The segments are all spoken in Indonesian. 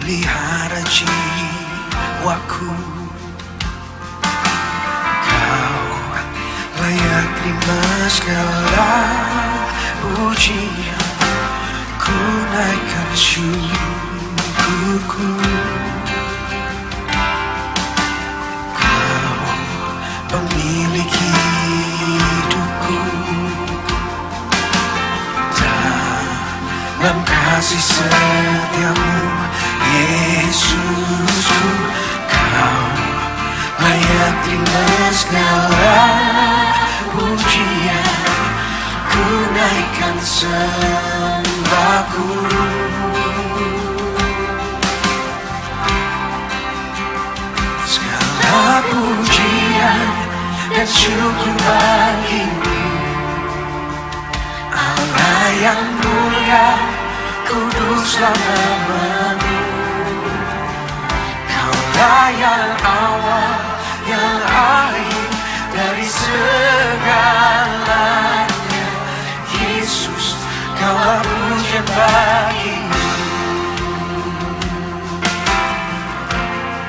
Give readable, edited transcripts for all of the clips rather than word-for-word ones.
pelihara jiwaku. Kau layak terima segala pujian, ku naikkan syukurku. Kau pemilik hidupku, dalam kasih setiamu Yesusku. Kau layak terima segala pujian, ku naikkan sembahku. Segala pujian dan syukur bagimu, Allah yang mulia, kuduslah namamu. Kaulah yang awal, yang akhir dari segalanya. Yesus, kaulah pujian bagimu.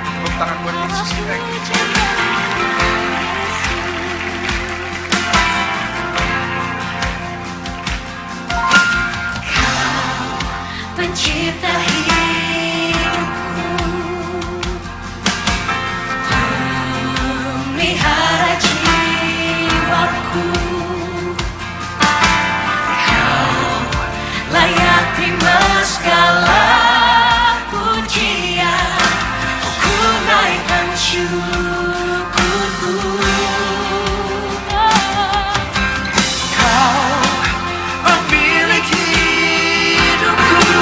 Tepuk tangan buat Yesus kita. Pencipta hidupku, pelihara jiwaku. Kau layak terima segala pujian, ku naikkan syukurku. Kau pemilik hidupku.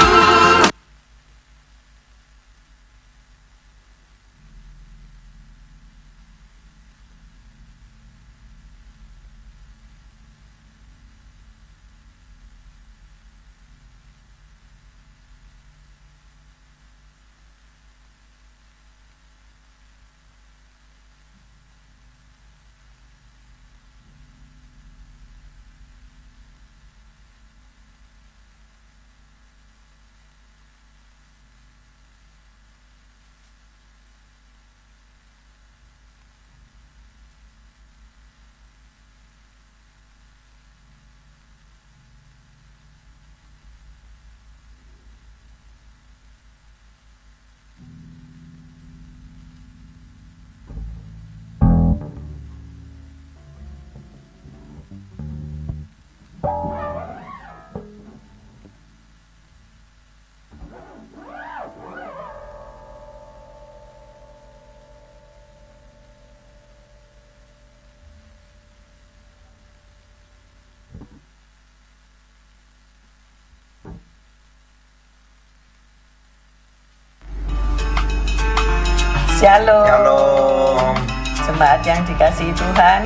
Shalom. Shalom. Jemaat yang dikasihi Tuhan,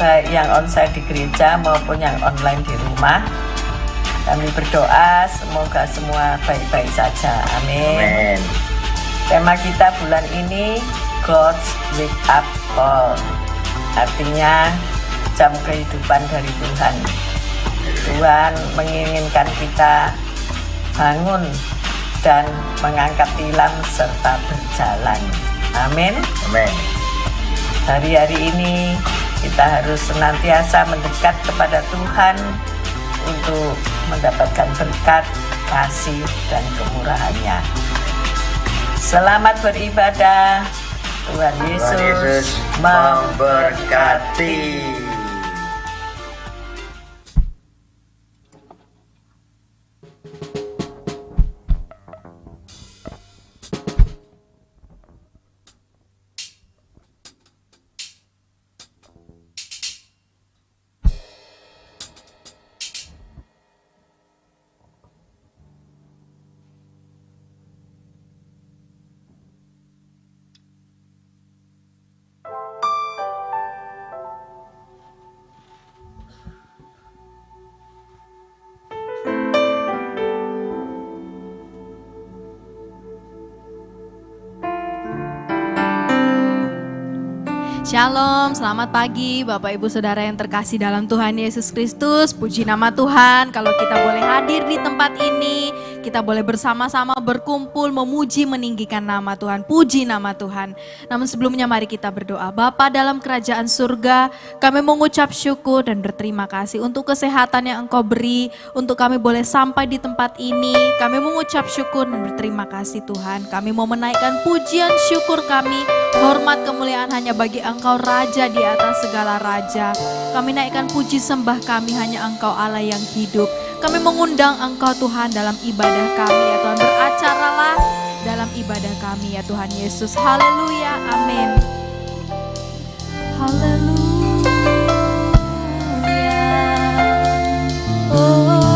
baik yang onsite di gereja maupun yang online di rumah, kami berdoa semoga semua baik-baik saja. Amin. Amin. Tema kita bulan ini God's Wake Up Call, artinya jam kehidupan dari Tuhan. Tuhan menginginkan kita bangun dan mengangkat tilam serta berjalan. Amin. Amin. Hari-hari ini kita harus senantiasa mendekat kepada Tuhan untuk mendapatkan berkat, kasih, dan kemurahan-Nya. Selamat beribadah. Tuhan Yesus memberkati. Shalom, selamat pagi Bapak Ibu Saudara yang terkasih dalam Tuhan Yesus Kristus. Puji nama Tuhan kalau kita boleh hadir di tempat ini. kita boleh bersama-sama berkumpul, memuji, meninggikan nama Tuhan, puji nama Tuhan. Namun sebelumnya mari kita berdoa. Bapa dalam kerajaan surga, kami mengucap syukur dan berterima kasih untuk kesehatan yang Engkau beri, untuk kami boleh sampai di tempat ini. Kami mengucap syukur dan berterima kasih Tuhan. Kami mau menaikkan pujian syukur kami, hormat kemuliaan hanya bagi Engkau Raja di atas segala raja. Kami naikkan puji sembah kami hanya Engkau Allah yang hidup. Kami mengundang Engkau Tuhan dalam ibadah kami ya Tuhan. Beracaralah dalam ibadah kami ya Tuhan Yesus. Haleluya, amin. Haleluya. Oh.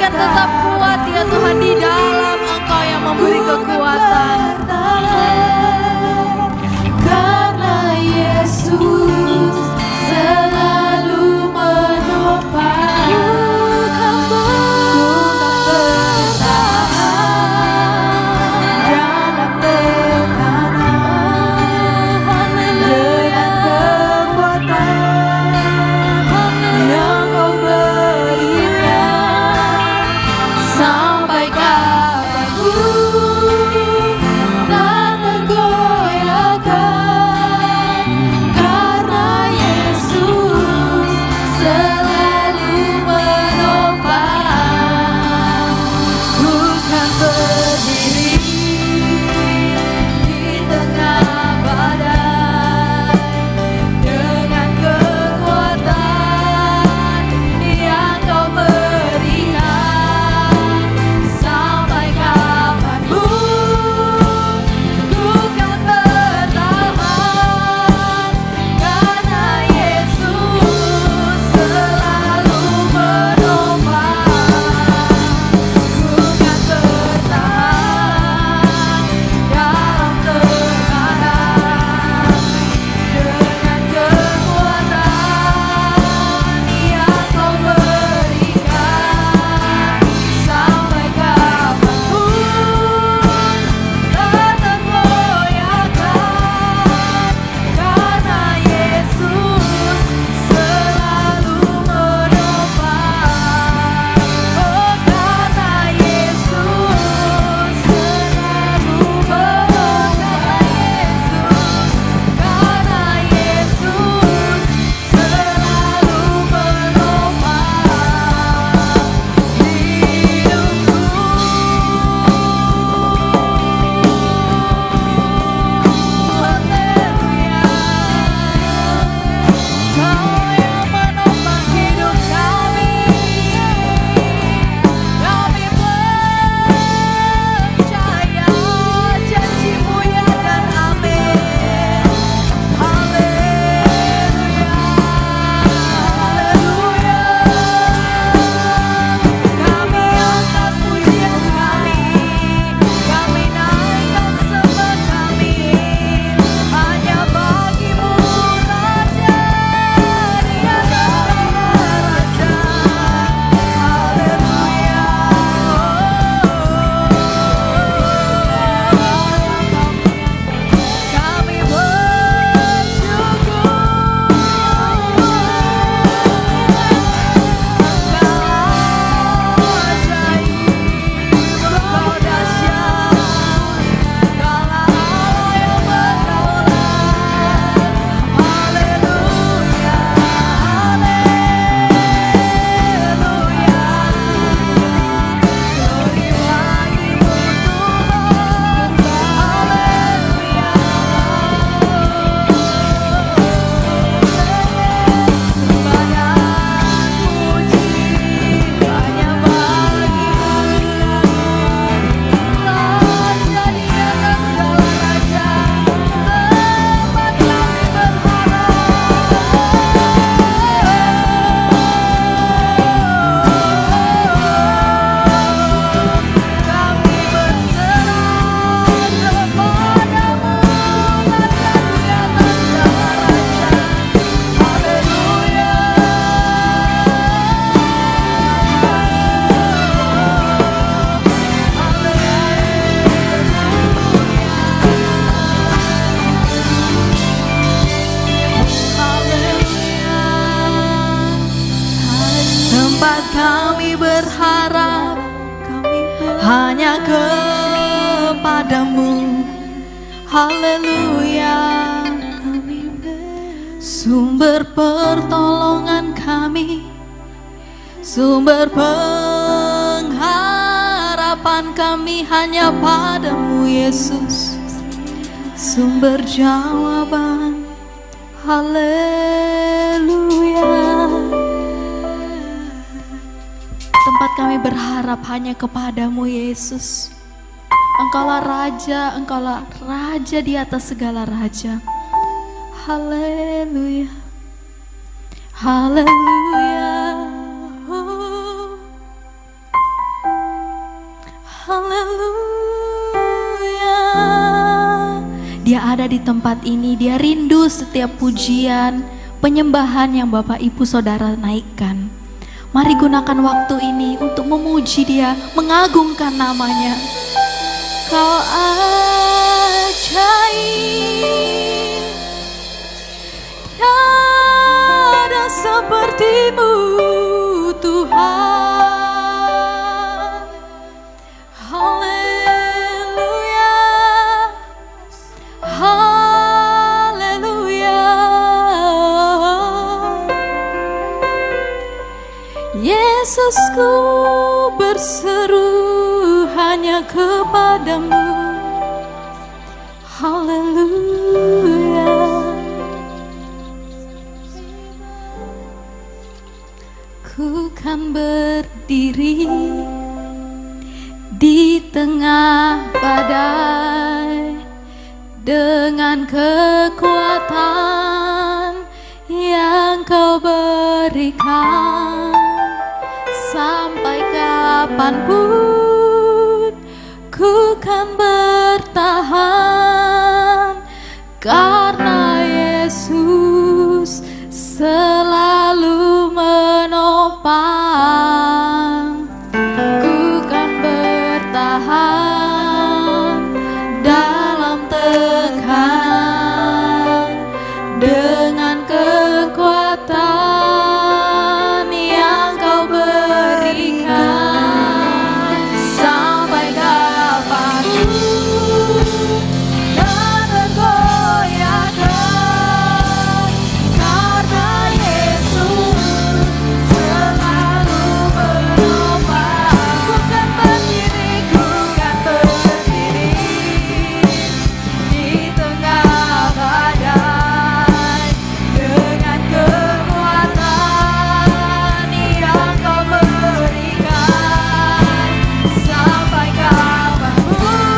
akan tetap kuat ya Tuhan, di dalam Engkau yang memberi kekuatan. Karena Yesus selalu menopang, ku kan bertahan dalam tekanan dengan kekuatan yang Kau berikan. Sampai kapanpun tak tergoyahkan, karena Yesus selalu menopang. Ku kan berdiri di tengah badai dengan kekuatan yang Kau berikan. Sampai kapanpun ku kan bertahan, karena Yesus selalu menopang. Ku kan bertahan dalam tekanan dengan kekuatan yang Kau berikan. Sampai kapanpun tak tergoyahkan, karena Yesus selalu menopang. Oh, karena Yesus selalu menopang. Karena Yesus selalu menopang hidupku. Haleluya. Kau yang menopang hidup kami. Kami percaya janji-Mu ya dan amin. Haleluya. Haleluya. Kami angkat pujian kami. Kami naikkan sembah kami. Hanya bagi-Mu Raja di atas raja. Haleluya. Kami bersyukur. Engkau ajaib, Engkau dahsyat, Engkaulah Allah yang berdaulat. Haleluya, haleluya. Glory bagi-Mu Tuhan. Haleluya. Sembah dan puji hanya bagi-Mu, Raja di atas segala raja. Tempat kami berharap. Kami berserah kepadamu, Raja di atas segala raja. Haleluya. Tempat kami berharap hanya kepadamu. Haleluya. Sumber pertolongan kami, sumber pengharapan kami hanya padamu Yesus. Sumber jawaban. Haleluya. Tempat kami berharap hanya kepadamu Yesus. Engkaulah Raja di atas segala raja. Haleluya. Haleluya. tempat ini, dia rindu setiap pujian, penyembahan yang Bapak Ibu Saudara naikkan. Mari gunakan waktu ini untuk memuji Dia, mengagungkan namanya. Kau ajaib, tiada seperti-Mu Tuhan. Haleluya, haleluya. Yesusku berseru hanya kepadamu. Haleluya. Ku kan berdiri di tengah badai dengan kekuatan yang Kau berikan. Sampai kapanpun ku kan bertahan, karena Yesus selalu menopang. Ku kan bertahan dalam tekanan dengan kekuatan yang Kau berikan. Sampai kapanpun tak tergoyahkan, karena Yesus selalu menopang. Ku kan berdiri di tengah badai dengan kekuatan yang Kau berikan. Sampai kapanpun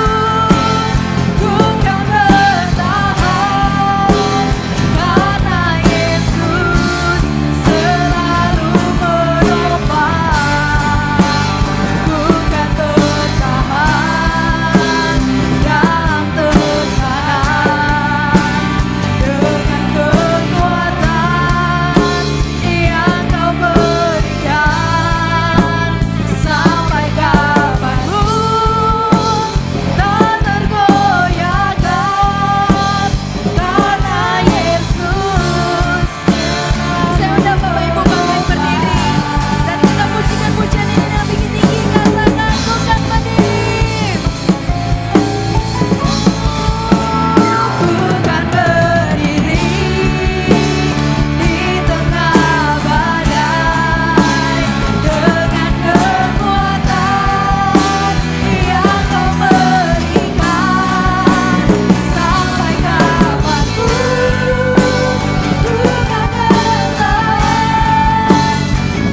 ku kan bertahan, karena Yesus selalu menopang. Ku kan bertahan dalam tekanan dengan kekuatan yang Kau berikan. Sampai kapanpun tak tergoyahkan, karena Yesus. Saya undang Bapak Ibu bangkit berdiri dan kita pujikan pujian ini dengan tinggi-tinggi. Katakan, ku kan berdiri. Ku kan berdiri di tengah badai dengan kekuatan yang Kau berikan. Sampai kapanpun ku kan bertahan,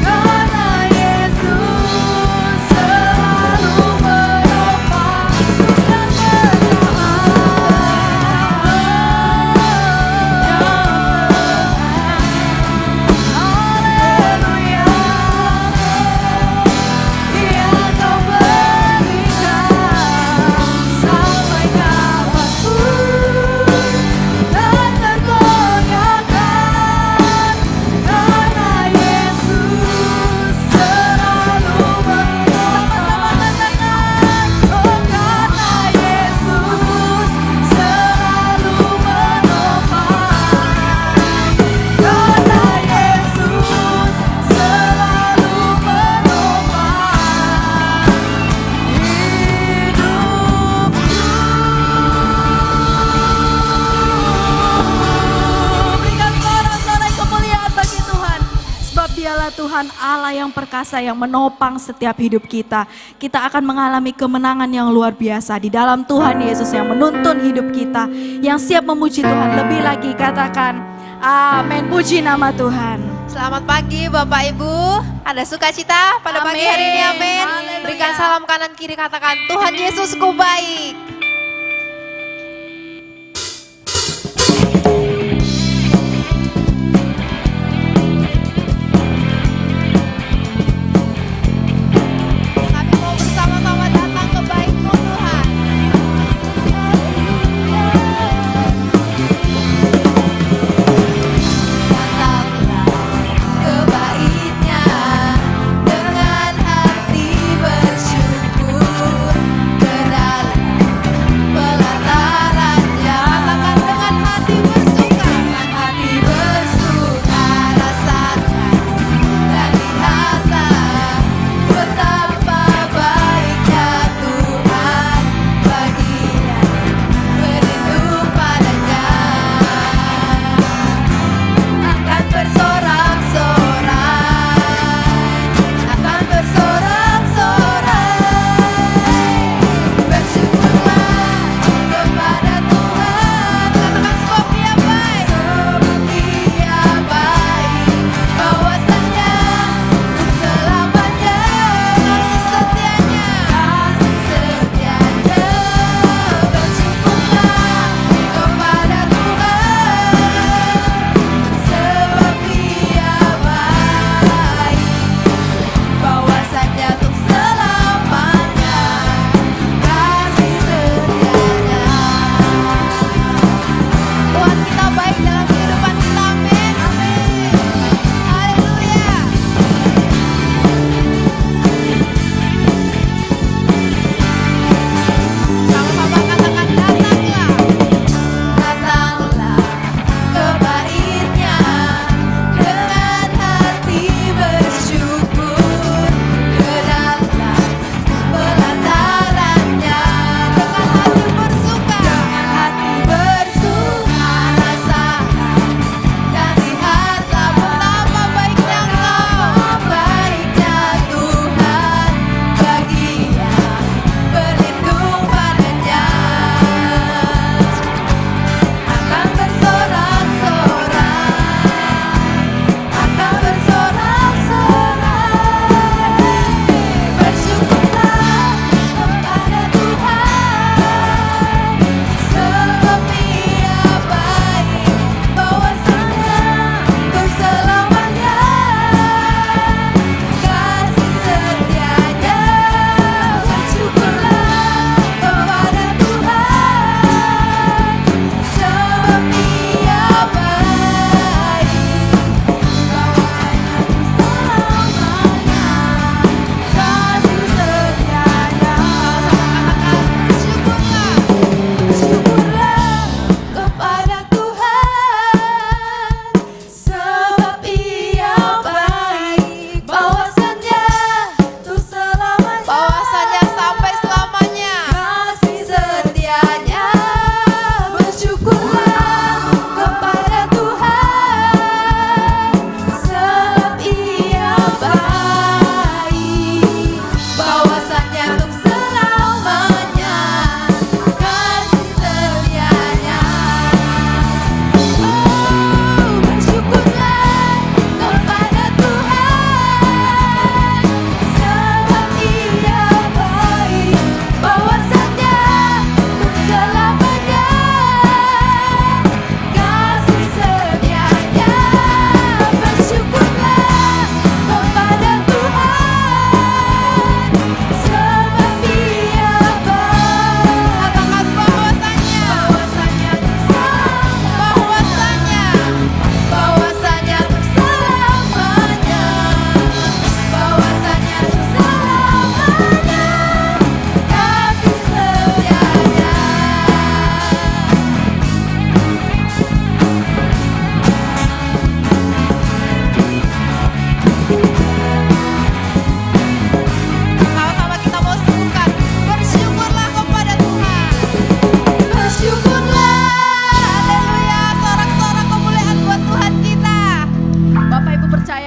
karena Yesus selalu menopang. Ku kan haleluya, yang Kau berikan. Sampai kapanpun tak tergoyahkan, karena Yesus selalu menopang. Sama-sama katakan, oh, karena Yesus selalu menopang. Karena Yesus selalu menopang hidupku. Berikan sorak-sorai kemuliaan bagi Tuhan, sebab Dialah Tuhan Allah yang perkasa yang menopang setiap hidup kita. Kita akan mengalami kemenangan yang luar biasa di dalam Tuhan Yesus yang menuntun hidup kita, yang siap memuji Tuhan. Lebih lagi katakan amin, puji nama Tuhan. Selamat pagi Bapak Ibu. Ada sukacita pada pagi hari ini, amin. Haleluya. Berikan salam kanan kiri, katakan Tuhan Yesusku baik. Kami mau bersama-sama datang ke baik-Mu Tuhan.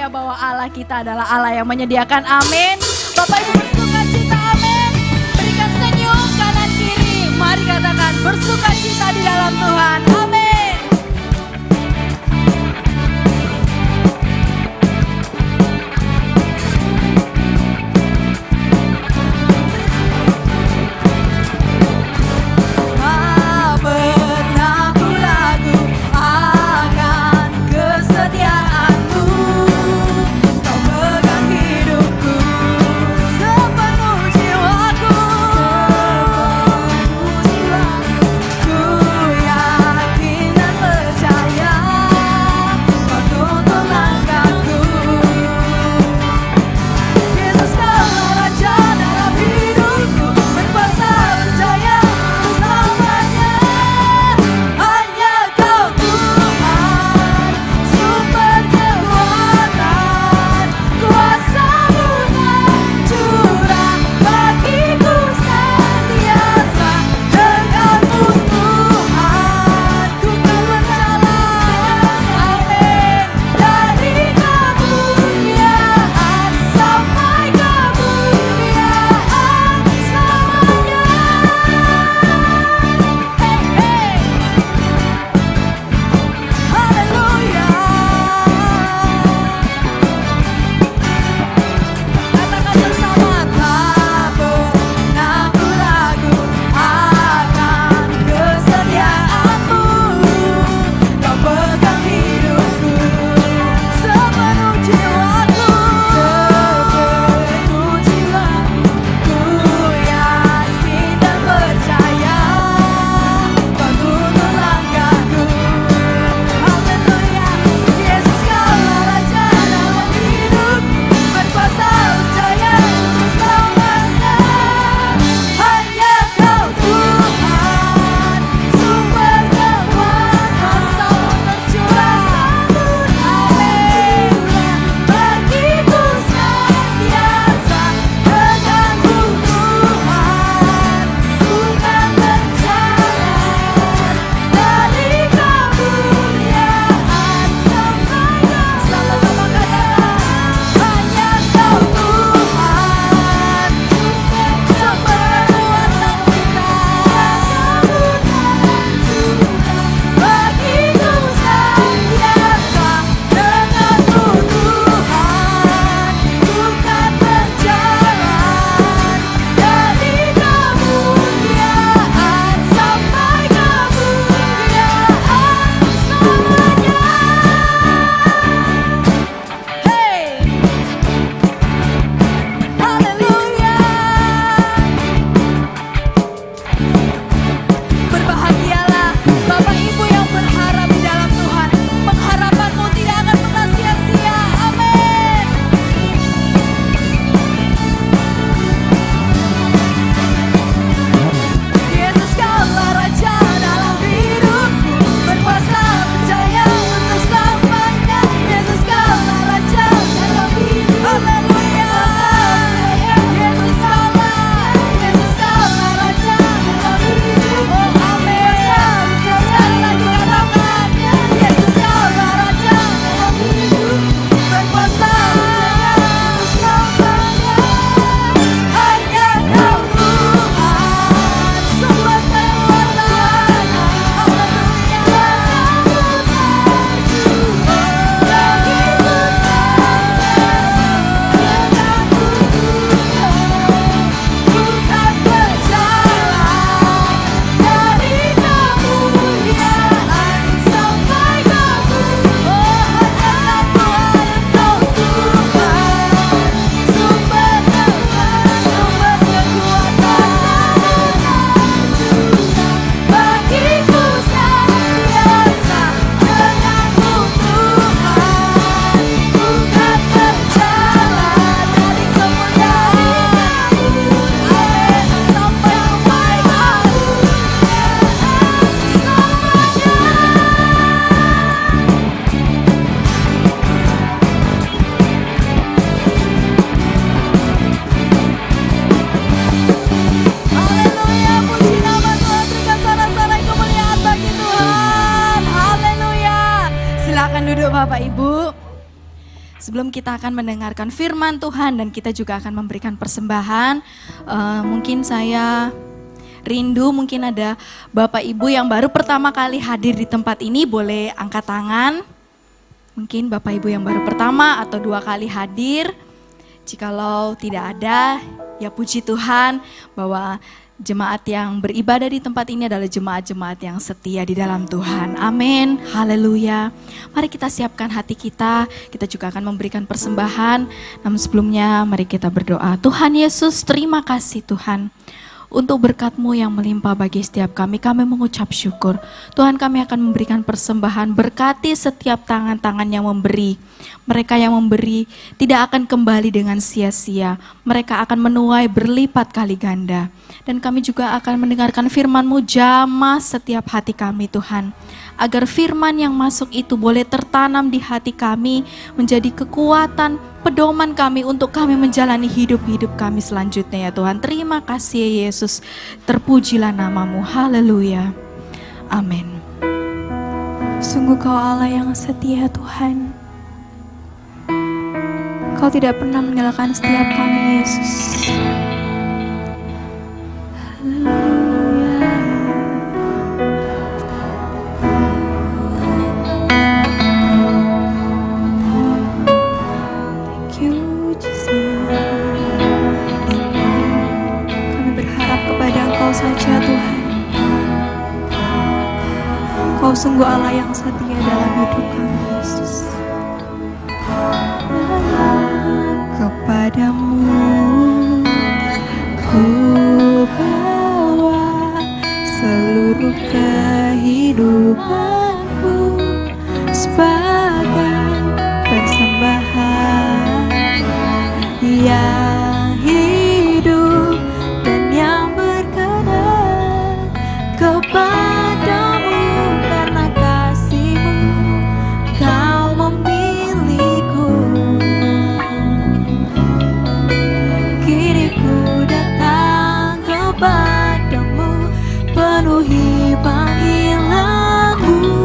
percaya bahwa Allah kita adalah Allah yang menyediakan. Amin. Bapak Ibu bersuka cita, amin. Berikan senyum kanan kiri. Mari katakan bersuka cita di dalam Tuhan. Amin. Ku yakin Sebelum kita akan mendengarkan firman Tuhan dan kita juga akan memberikan persembahan, mungkin saya rindu, mungkin ada Bapak Ibu yang baru pertama kali hadir di tempat ini, boleh angkat tangan. Mungkin Bapak Ibu yang baru pertama atau 2 kali hadir. Jikalau tidak ada, ya puji Tuhan bahwa jemaat yang beribadah di tempat ini adalah jemaat-jemaat yang setia di dalam Tuhan. Amin, haleluya. Mari kita siapkan hati kita juga akan memberikan persembahan. Namun sebelumnya mari kita berdoa. Tuhan Yesus, terima kasih Tuhan untuk berkat-Mu yang melimpah bagi setiap kami mengucap syukur. Tuhan, kami akan memberikan persembahan, berkati setiap tangan-tangan yang memberi. Mereka yang memberi tidak akan kembali dengan sia-sia. Mereka akan menuai berlipat kali ganda. Dan kami juga akan mendengarkan firman-Mu, jamah setiap hati kami Tuhan. Agar firman yang masuk itu boleh tertanam di hati kami, menjadi kekuatan, pedoman kami untuk kami menjalani hidup-hidup kami selanjutnya ya Tuhan. Terima kasih ya Yesus, terpujilah nama-Mu, haleluya, amin. Sungguh Kau Allah yang setia Tuhan. Kau tidak pernah meninggalkan setiap kami Yesus. Haleluya. Thank you Jesus. Kami berharap kepada Engkau saja Tuhan. Kau sungguh Allah yang setia dalam hidup kami Yesus. Kepadamu ku bawa seluruh kehidupanku sebagai persembahan yang hidup dan yang berkenan kepadamu. Karena kasih-Mu Kau memilihku. Kini ku datang kepadamu, penuhi panggilanmu.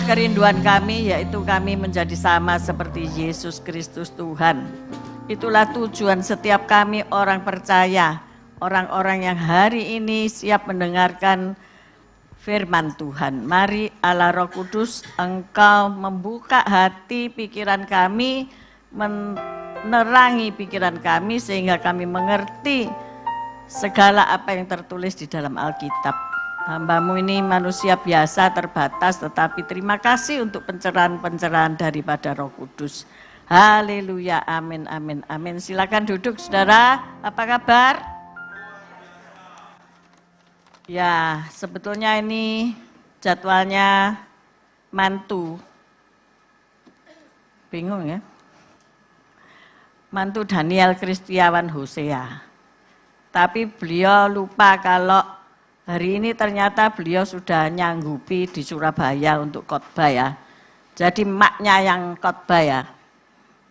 itulah kerinduan kami, yaitu kami menjadi sama seperti Yesus Kristus Tuhan. Itulah tujuan setiap kami orang percaya, orang-orang yang hari ini siap mendengarkan firman Tuhan. Mari Allah Roh Kudus, Engkau membuka hati pikiran kami, menerangi pikiran kami sehingga kami mengerti segala apa yang tertulis di dalam Alkitab. Hamba-Mu ini manusia biasa terbatas, tetapi terima kasih untuk pencerahan-pencerahan daripada Roh Kudus. Haleluya, amin, amin, amin. Silakan duduk saudara, apa kabar? Ya, sebetulnya ini jadwalnya mantu. Bingung ya? Mantu Daniel Kristiawan Hosea. Tapi beliau lupa kalau hari ini ternyata beliau sudah nyanggupi di Surabaya untuk khotbah ya. Jadi maknya yang khotbah ya.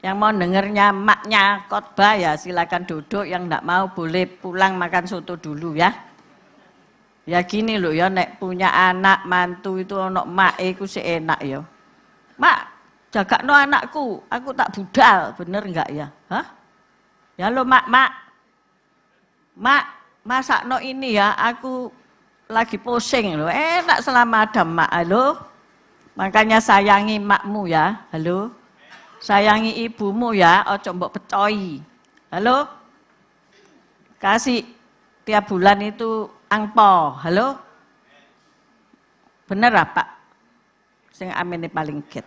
Yang mau dengernya maknya khotbah ya silakan duduk, yang enggak mau boleh pulang makan soto dulu ya. Ya gini loh ya, nek punya anak mantu itu ono mak iku sih enak ya. Mak, jagakno anakku, aku tak budal, bener enggak ya? Hah? Ya lo mak, masakno ini ya, aku lagi pusing loh, enak selama ada mak, halo. Makanya sayangi makmu ya, halo. Sayangi ibumu ya, ojo mbok pecoi, halo. Kasih tiap bulan itu angpo, halo. Bener apa? Sing amin paling get,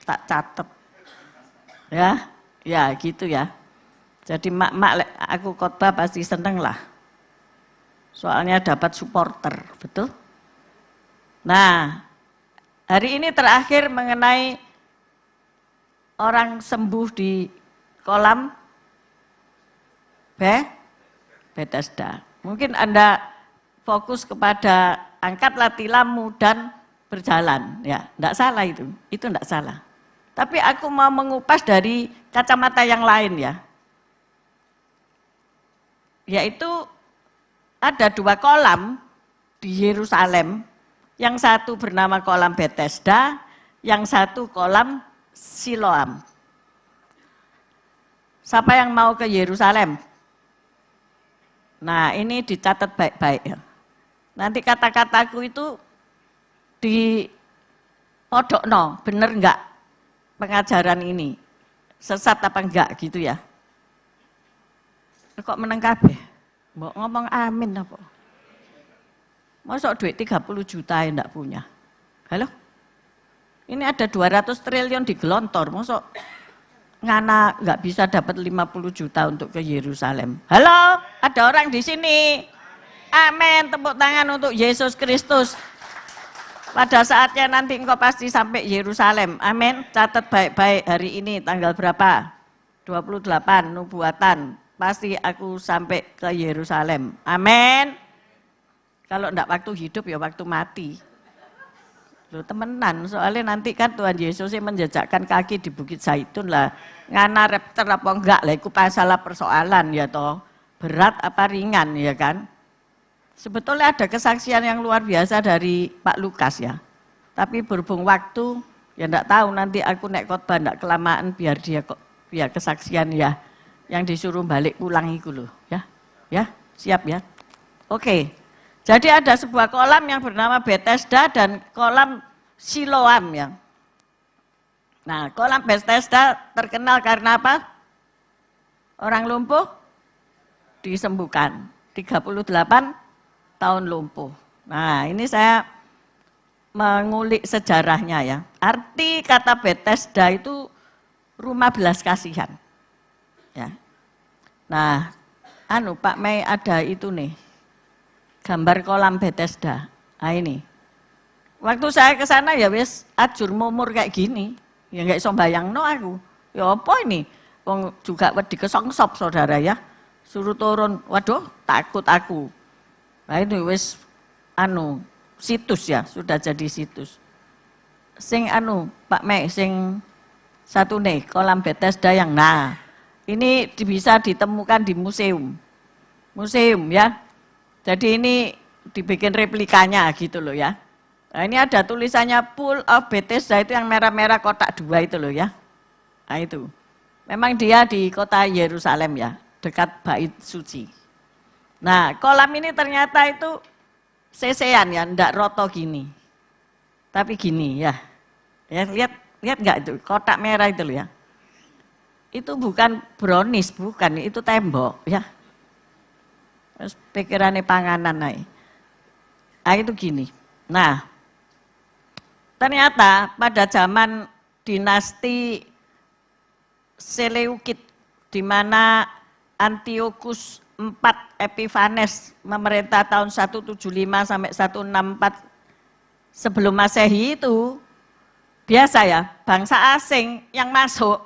tak catet. Ya gitu ya. Jadi mak-mak aku khotbah pasti seneng lah. Soalnya dapat supporter, betul? Nah, hari ini terakhir mengenai orang sembuh di kolam Bethesda. Mungkin Anda fokus kepada angkatlah tilammu dan berjalan. Ya, enggak salah itu enggak salah. Tapi aku mau mengupas dari kacamata yang lain ya. Yaitu ada 2 kolam di Yerusalem, yang satu bernama kolam Bethesda, yang satu kolam Siloam. Siapa yang mau ke Yerusalem? Nah ini dicatat baik-baik ya. Nanti kata-kataku itu di podokno, bener enggak pengajaran ini? Sesat apa enggak gitu ya? Kok meneng kabeh? Mbok ngomong amin apa? Masuk duit 30 juta yang enggak punya. Halo? Ini ada 200 triliun di gelontor, masuk ngana enggak bisa dapat 50 juta untuk ke Yerusalem. Halo? Ada orang di sini? Amin, tepuk tangan untuk Yesus Kristus. Pada saatnya nanti engkau pasti sampai Yerusalem. Amin. Catat baik-baik hari ini tanggal berapa? 28 nubuatan. Pasti aku sampai ke Yerusalem. Amin. Kalau enggak waktu hidup ya waktu mati. Loh temenan, soalnya nanti kan Tuhan Yesus menjejakkan kaki di Bukit Zaitun lah. Ngana raptor apa enggak lah, itu masalah persoalan ya toh. Berat apa ringan ya kan. Sebetulnya ada kesaksian yang luar biasa dari Pak Lukas ya. Tapi berhubung waktu, ya enggak tahu nanti aku naik khotbah enggak kelamaan biar kesaksian ya. Yang disuruh balik pulang itu loh, ya. Ya, siap ya. Oke. Jadi ada sebuah kolam yang bernama Bethesda dan kolam Siloam ya. Nah, kolam Bethesda terkenal karena apa? Orang lumpuh disembuhkan. 38 tahun lumpuh. Nah, ini saya mengulik sejarahnya ya. Arti kata Bethesda itu rumah belas kasihan. Ya. Nah, Pak Mei ada itu nih, gambar kolam Bethesda. Nah ini, waktu saya ke sana ya wis ajur mumur kayak gini, ya nggak iso bayangno aku. Ya apa ini? Wong juga wedi kesongsop saudara ya, suruh turun. Waduh, takut aku. Nah ini wis situs ya, sudah jadi situs. Sing Pak Mei, sing satu nih kolam Bethesda yang ini bisa ditemukan di museum. Museum ya. Jadi ini dibikin replikanya gitu loh ya. Nah, ini ada tulisannya Pool of Bethesda, itu yang merah-merah kotak 2 itu loh ya. Nah itu. Memang dia di kota Yerusalem ya, dekat Bait Suci. Nah, kolam ini ternyata itu sesean ya, enggak roto gini. Tapi gini ya. Ya lihat enggak itu, kotak merah itu loh ya. Itu bukan brownies, bukan, itu tembok ya. Terus pikirannya panganan naik. Nah itu gini. Nah, ternyata pada zaman dinasti Seleukid, di mana Antiochus IV Epiphanes memerintah tahun 175 sampai 164 sebelum Masehi itu, biasa ya, bangsa asing yang masuk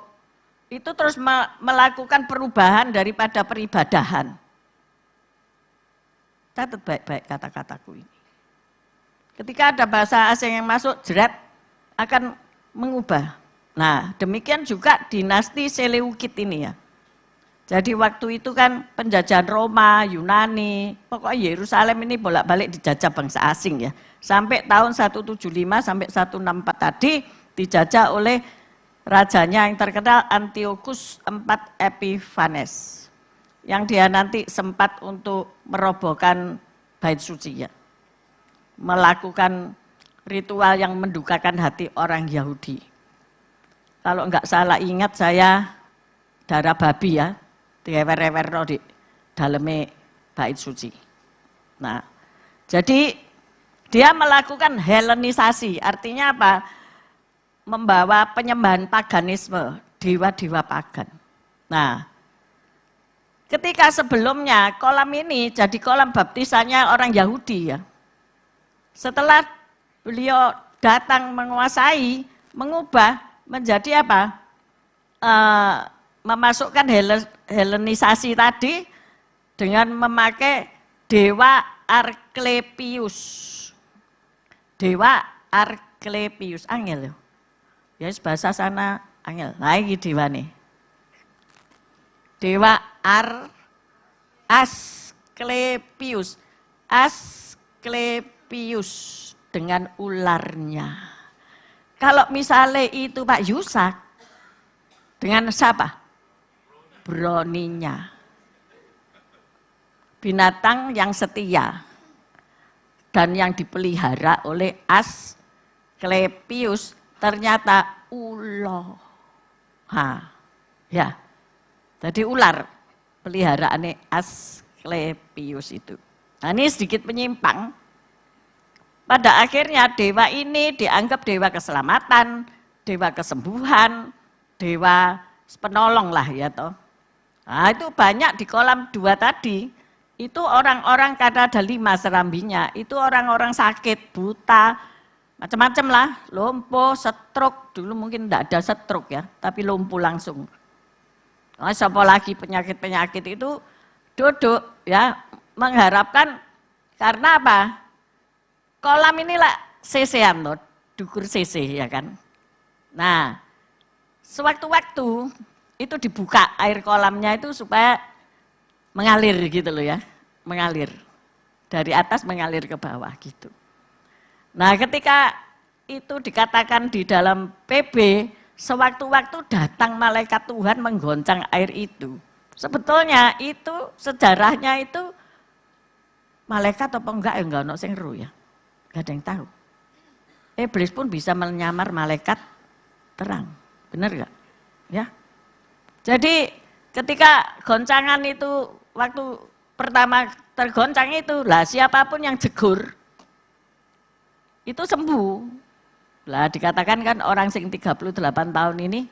itu terus melakukan perubahan daripada peribadahan. Catat baik-baik kata-kataku ini. Ketika ada bahasa asing yang masuk, jerat akan mengubah. Nah, demikian juga dinasti Seleukid ini ya. Jadi waktu itu kan penjajahan Roma, Yunani, pokoknya Yerusalem ini bolak-balik dijajah bangsa asing ya. Sampai tahun 175 sampai 164 tadi dijajah oleh rajanya yang terkenal Antiochus IV Epiphanes. Yang dia nanti sempat untuk merobohkan Bait Suci ya. Melakukan ritual yang mendukakan hati orang Yahudi. Kalau enggak salah ingat saya darah babi ya, diewer-ewer di dalamnya Bait Suci. Nah, jadi dia melakukan Helenisasi, artinya apa? Membawa penyembahan paganisme, dewa-dewa pagan. Nah, ketika sebelumnya kolam ini jadi kolam baptisannya orang Yahudi ya. Setelah beliau datang menguasai, mengubah menjadi apa? Memasukkan Helenisasi tadi dengan memakai dewa Asklepius. Dewa Asklepius, angel loh. Ya bahasa sana angel. Nah ini dewa nih. Dewa Asklepius. Asklepius dengan ularnya. Kalau misalnya itu Pak Yusak, dengan siapa? Broninya. Binatang yang setia. Dan yang dipelihara oleh Asklepius ternyata ulo. Ya. Jadi ular peliharaannya Asklepius itu. Nah ini sedikit menyimpang. Pada akhirnya dewa ini dianggap dewa keselamatan, dewa kesembuhan, dewa penolong lah ya toh. Nah itu banyak di kolam 2 tadi, itu orang-orang karena ada 5 serambinya, itu orang-orang sakit, buta, macam-macam lah, lumpuh, stroke, dulu mungkin tidak ada stroke ya, tapi lumpuh langsung. Nah, siapa lagi penyakit-penyakit itu duduk ya, mengharapkan karena apa? Kolam inilah sesean loh, dukur sese ya kan. Nah, sewaktu-waktu itu dibuka air kolamnya itu supaya mengalir gitu loh ya, mengalir. Dari atas mengalir ke bawah gitu. Nah ketika itu dikatakan di dalam PB, sewaktu-waktu datang malaikat Tuhan menggoncang air itu. Sebetulnya itu sejarahnya itu malaikat apa enggak ya enggak ono sing ero ya. Enggak ada yang tahu. Iblis pun bisa menyamar malaikat terang. Benar enggak? Ya. Jadi ketika goncangan itu waktu pertama tergoncang itu, lah siapapun yang jegur itu sembuh. Lah dikatakan kan orang sing 38 tahun ini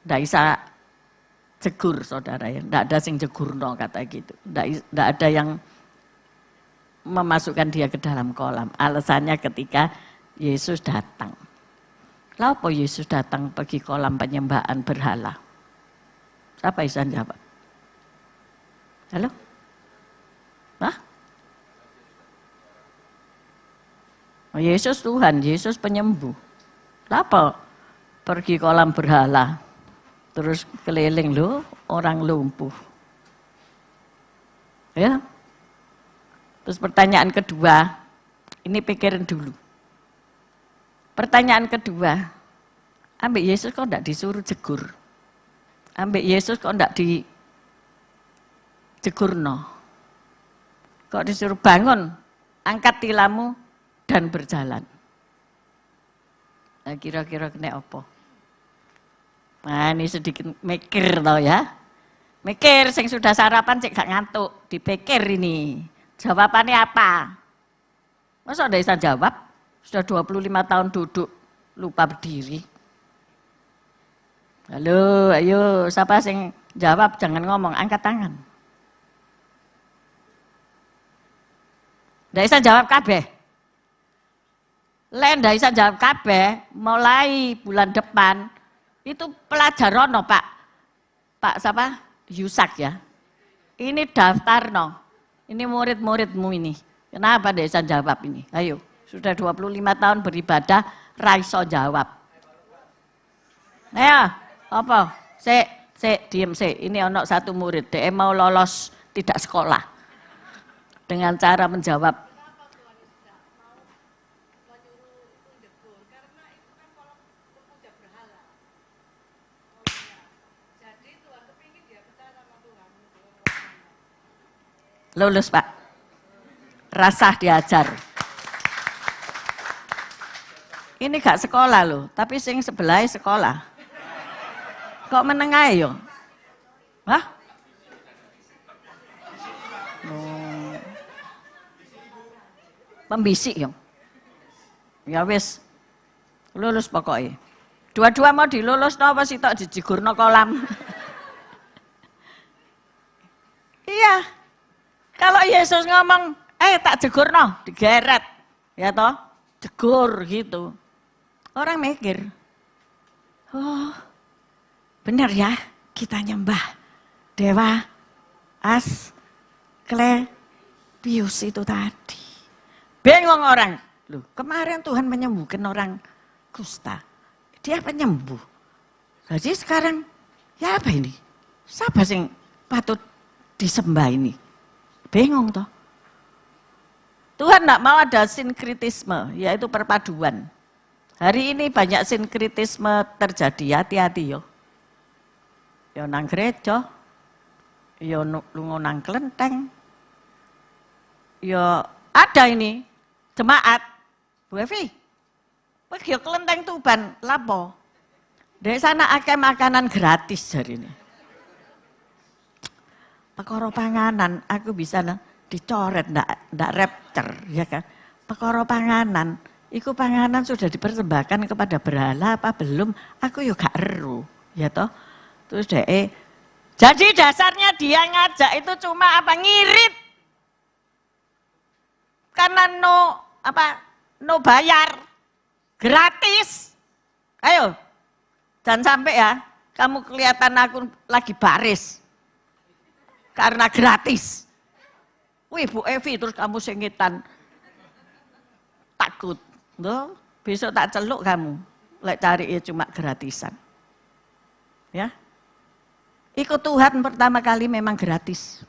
enggak bisa jegur saudara ya, enggak ada sing jegurno kata gitu. Enggak ada yang memasukkan dia ke dalam kolam. Alasannya ketika Yesus datang. Lah apa Yesus datang pergi kolam penyembahan berhala? Siapa bisa jawab? Halo? Hah? Oh, Yesus Tuhan, Yesus penyembuh. Apa pergi kolam berhala? Terus keliling loh, orang lumpuh. Ya. Terus pertanyaan kedua, ini pikirin dulu. Pertanyaan kedua, ambek Yesus kok enggak disuruh jegur? Ambek Yesus kok enggak dijegurno? Kok disuruh bangun, angkat tilammu dan berjalan? Nah, kira-kira kena apa? Nah, ini sedikit mikir tau ya. Mikir, sing sudah sarapan cek gak ngantuk, dipikir ini. Jawabannya apa? Masa enggak bisa jawab? Sudah 25 tahun duduk, lupa berdiri. Halo, ayo, siapa sing jawab? Jangan ngomong, angkat tangan. Ndak bisa jawab kabeh. Len ndak bisa jawab kabeh, mulai bulan depan itu pelajaran no, Pak. Pak siapa? Yusak ya. Ini daftar no. Ini murid-muridmu ini. Kenapa ndak bisa jawab ini? Ayo, sudah 25 tahun beribadah, ra iso jawab. Ya, apa? Diem. Ini ono satu murid, dia mau lolos tidak sekolah. Dengan cara menjawab. Lulus Pak. Rasah diajar. Ini gak sekolah loh, tapi sing sebelah sekolah. Kok menengah yo? Hah? Pembisik yo. Ya wis. Lulus pokoknya. Dua-dua mau dilulus napa sitok dijigurno kolam. Iya. Kalau Yesus ngomong, tak jegurno, digeret. Ya toh, jegur gitu. Orang mikir, oh benar ya kita nyembah Dewa Asklepius itu tadi. Bingung orang, loh kemarin Tuhan menyembuhkan orang kusta. Dia penyembuh. Jadi sekarang, ya apa ini? Siapa sing patut disembah ini? Bingung toh. Tuhan tidak mau ada sinkritisme, yaitu perpaduan. Hari ini banyak sinkritisme terjadi, hati-hati yo. Yo nang gereja, yo lungo nang kelenteng, yo ada ini jemaat, Bu Evi, pergi yo kelenteng Tuban, lapo. Dari sana akeh makanan gratis hari ini. Perkara panganan, aku bisa dicoret, ndak rapture, ya kan? Perkara panganan, iku panganan sudah dipersembahkan kepada berhala apa belum? Aku yo gak eru, ya toh. Terus jadi dasarnya dia ngajak itu cuma apa ngirit, karena no bayar, gratis. Ayo, jangan sampai ya, kamu kelihatan aku lagi baris. Karena gratis. Wih Bu Evi terus kamu sengitan. Takut. Loh, besok tak celuk kamu. Lek cari ya cuma gratisan. Ya. Ikut Tuhan pertama kali memang gratis.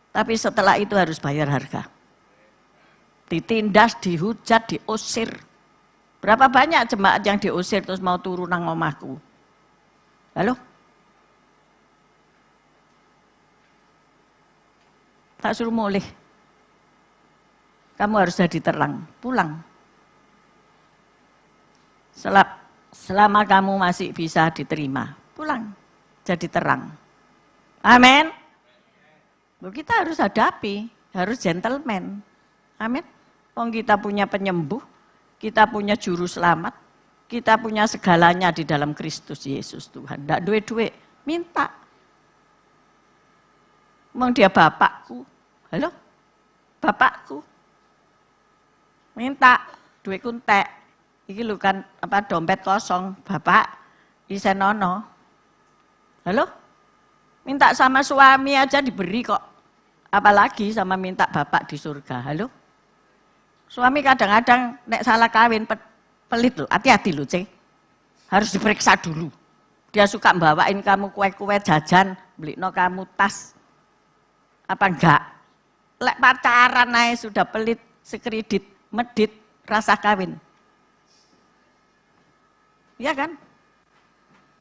Tapi setelah itu harus bayar harga. Ditindas, dihujat, diusir. Berapa banyak jemaat yang diusir terus mau turun nang omahku? Halo? Tak suruh mulih. Kamu harus jadi terang, pulang. Selama kamu masih bisa diterima, pulang. Jadi terang. Amin. Kita harus hadapi, harus gentleman. Amin. Wong kita punya penyembuh, kita punya juru selamat, kita punya segalanya di dalam Kristus Yesus Tuhan. Ndak duit-duit, minta. Emang dia bapakku. Halo? Bapakku. Minta duit kuntek. Iki lho kan dompet kosong, Bapak isenono. Halo? Minta sama suami aja diberi kok. Apalagi sama minta bapak di surga. Halo? Suami kadang-kadang nek salah kawin pelit loh, hati-hati loh, Cek. Harus diperiksa dulu. Dia suka bawain kamu kue-kue jajan, beliin kamu tas. Apa enggak? Lek pacaran aja sudah pelit, sekredit, medit, rasa kawin. Iya kan?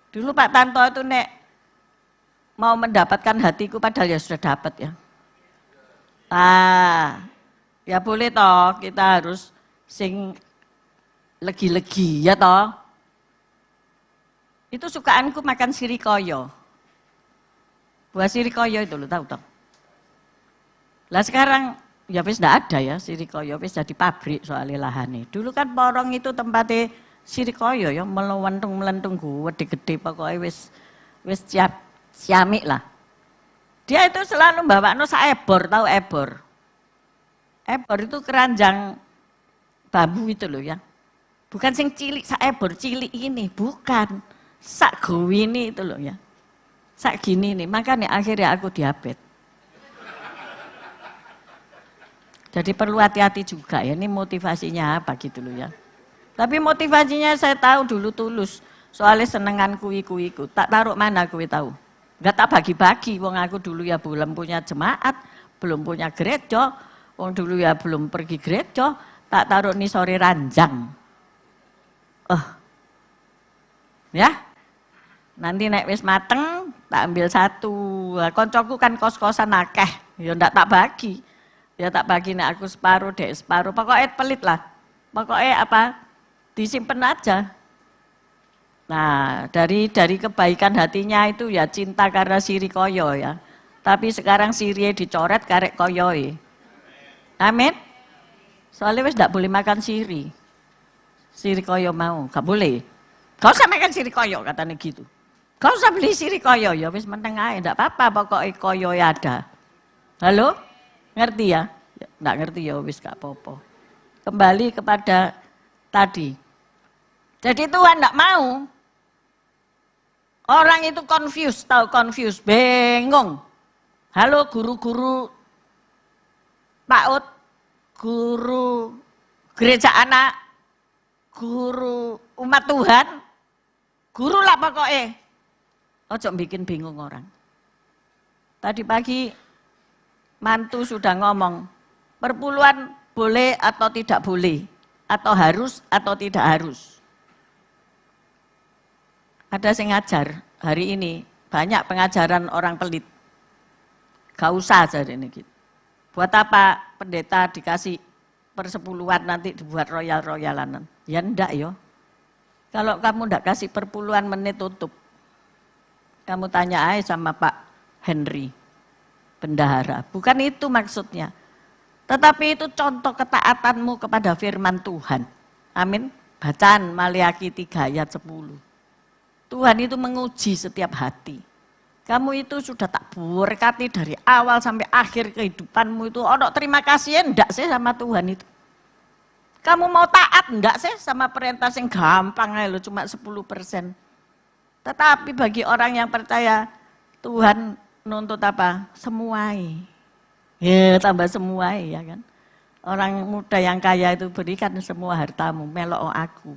Dulu Pak Tanto itu mau mendapatkan hatiku padahal ya sudah dapat ya. Ya boleh toh, kita harus sing legi-legi ya toh. Itu sukaanku makan sirikoyo. Buah sirikoyo itu lo tahu toh. Lah sekarang ya wis ndak ada ya sirikoyo, wis jadi pabrik soalnya lahannya. Dulu kan Porong itu tempatnya sirikoyo ya, melentung gede-gede pokoknya wis siamik lah. Dia itu selalu bawa saebor, tahu ebor? Ebor itu keranjang bambu itu loh ya. Bukan sing cilik, saebor cilik ini, bukan. Sak ini itu loh ya. Sak gini nih, makanya akhirnya aku diabetes. Jadi perlu hati-hati juga ya, ini motivasinya apa gitu loh ya. Tapi motivasinya saya tahu dulu tulus, soalnya senengan kuiku, tak taruh mana kuwi tahu. Enggak tak bagi-bagi, wong aku dulu ya belum punya jemaat, belum punya gereja, wong dulu ya belum pergi gereja, tak taruh nih sore ranjang. Ya, nanti nek wis mateng, tak ambil satu. Koncoku kan kos-kosan akeh, ya ndak tak bagi. Ya tak bagi nek aku separuh, dek separuh. Pokoknya pelit lah. Pokoknya apa? Disimpen aja. Nah, dari kebaikan hatinya itu ya cinta karena sirikoyo ya. Tapi sekarang sirih dicoret karek koyoi. Amin. Soalnya wis ndak boleh makan siri. Sirikoyo mau, gak boleh. Gak usah makan sirikoyo katanya gitu. Gak usah beli sirikoyo ya wis meneng ae, ndak apa-apa pokoknya koyo ada. Halo? Ngerti ya? Nggak ngerti ya wis gak apa-apa. Kembali kepada tadi. Jadi Tuhan nggak mau. Orang itu confused, tahu confused, bingung. Halo guru-guru PAUD, guru gereja anak, guru umat Tuhan, guru lah pokoknya. Ojo bikin bingung orang. Tadi pagi mantu sudah ngomong, perpuluhan boleh atau tidak boleh, atau harus atau tidak harus. Ada yang ngajar hari ini, banyak pengajaran orang pelit. Gak usah aja ini gitu. Buat apa pendeta dikasih persepuluhan nanti dibuat royal-royalanan? Ya enggak yo. Kalau kamu enggak kasih perpuluhan menit tutup. Kamu tanya aja sama Pak Henry. Bendahara, bukan itu maksudnya. Tetapi itu contoh ketaatanmu kepada firman Tuhan. Amin. Bacaan Maleakhi 3 ayat 10. Tuhan itu menguji setiap hati. Kamu itu sudah tak berkati dari awal sampai akhir kehidupanmu itu. Terima kasih enggak sih sama Tuhan itu? Kamu mau taat enggak sih sama perintah yang gampang aja cuma 10%. Tetapi bagi orang yang percaya Tuhan nuntut apa? Semuai. Ya tambah semuai ya kan. Orang muda yang kaya itu berikan semua hartamu, melok aku.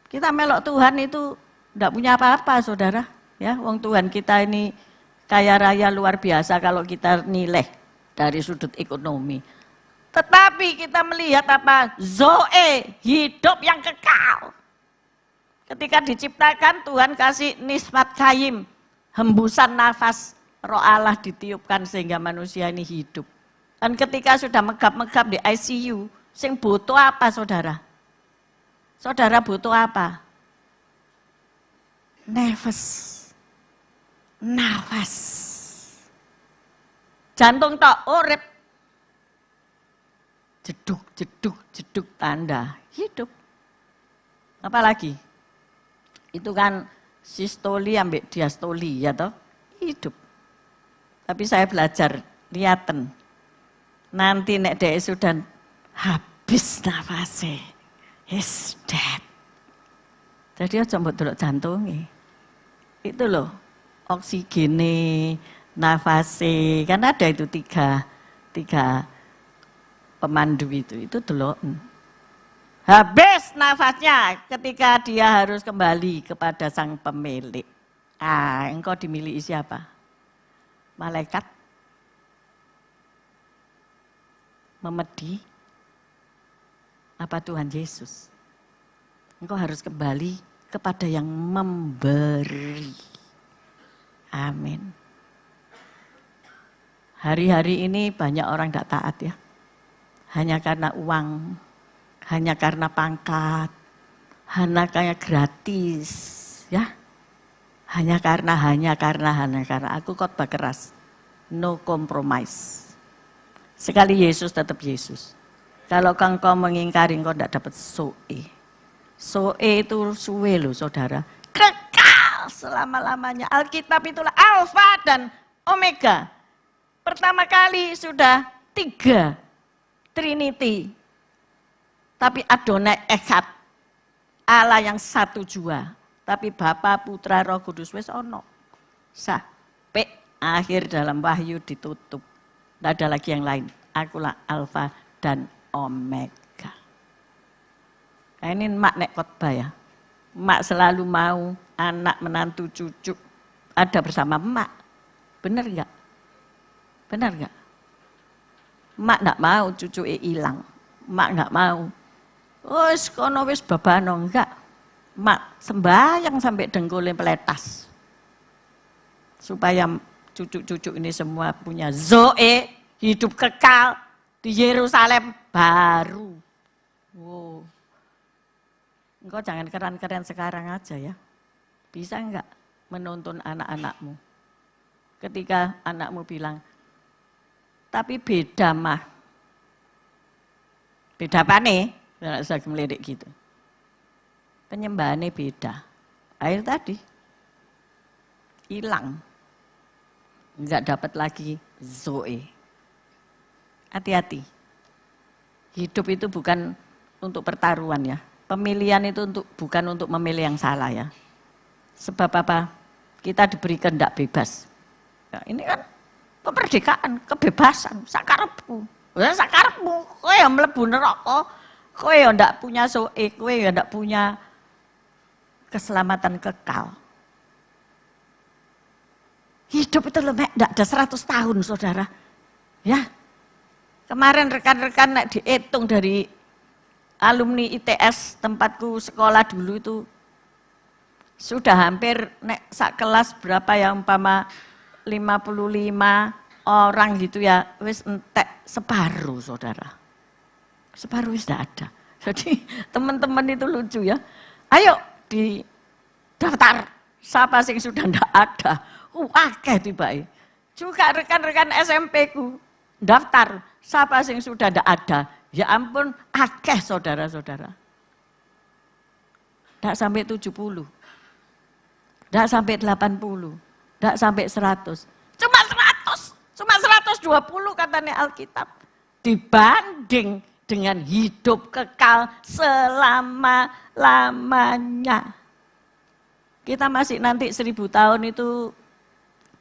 Kita melok Tuhan itu enggak punya apa-apa saudara. Ya, wong Tuhan kita ini kaya raya luar biasa kalau kita nilai dari sudut ekonomi. Tetapi kita melihat apa? Zoe, hidup yang kekal. Ketika diciptakan Tuhan kasih nisbat kayim. Hembusan nafas roh Allah ditiupkan sehingga manusia ini hidup. Dan ketika sudah megap-megap di ICU, sing butuh apa saudara? Saudara butuh apa? Nafas. Jantung tok urip. Jeduk tanda hidup. Apalagi? Itu kan sistoli ambek diastoli ya toh, hidup. Tapi saya belajar, liaten. Nanti nek dek sudah habis nafasnya, is dead. Jadi aja mbok delok jantunge. Itu loh, oksigene, nafase, kan ada itu tiga pemandu itu delok. Habis nafasnya ketika dia harus kembali kepada sang pemilik. Engkau dimiliki siapa? Malaikat? Memedi? Apa Tuhan Yesus? Engkau harus kembali kepada yang memberi. Amin. Hari-hari ini banyak orang tidak taat ya. Hanya karena uang, hanya karena pangkat, hanya karena gratis ya. Hanya karena aku khotbah keras. No compromise. Sekali Yesus tetap Yesus. Kalau engkau mengingkari engkau tidak dapat soe. Soe itu suwe loh saudara. Kekal selama-lamanya. Alkitab itulah Alfa dan Omega. Pertama kali sudah 3 Trinity. Tapi Adonai Echad. Allah yang satu jua. Tapi Bapa, Putra, Roh Kudus wis ono. Sampai akhir dalam Wahyu ditutup. Tidak ada lagi yang lain. Akulah Alfa dan Omega. Nah, ini mak nek khotbah ya. Mak selalu mau anak, menantu, cucu ada bersama mak. Benar enggak? Benar enggak? Mak enggak mau cucu hilang. Mak enggak mau. Wis kono wis babano enggak. Mak sembahyang sampai dengkulnya peletas. Supaya cucu-cucu ini semua punya zoe, hidup kekal di Yerusalem baru. Wow. Engkau jangan keren-keren sekarang aja ya. Bisa enggak menuntun anak-anakmu? Ketika anakmu bilang, tapi beda mah. Beda apa nih? Tidak usah melirik gitu. Penyembahannya beda. Air tadi hilang. Enggak dapat lagi zoe. Hati-hati. Hidup itu bukan untuk pertaruhan ya. Pemilihan itu bukan untuk memilih yang salah ya. Sebab apa? Kita diberi kehendak bebas. Ya, ini kan kemerdekaan, kebebasan, sakarepmu. Ya sakarepmu, kowe yang mlebu neraka, kowe yang ndak punya zoe, kowe yang ndak punya keselamatan kekal. Hidup itu lebih tidak ada 100 tahun saudara. Ya, kemarin rekan-rekan nak dihitung dari alumni ITS tempatku sekolah dulu itu sudah hampir nek sak kelas berapa ya umpama 55 orang gitu ya, wis entek separuh saudara. Separuh wis tidak ada. Jadi teman-teman itu lucu ya. Ayo di daftar siapa sing sudah tidak ada. Akeh tiba-tiba. Juga rekan-rekan SMP ku daftar siapa sing sudah tidak ada. Ya ampun, akeh saudara-saudara. Tidak sampai 70. Tidak sampai 80. Tidak sampai 100. Cuma 100. Cuma 120 katanya Alkitab. Dibanding dengan hidup kekal selama-lamanya. Kita masih nanti 1000 tahun itu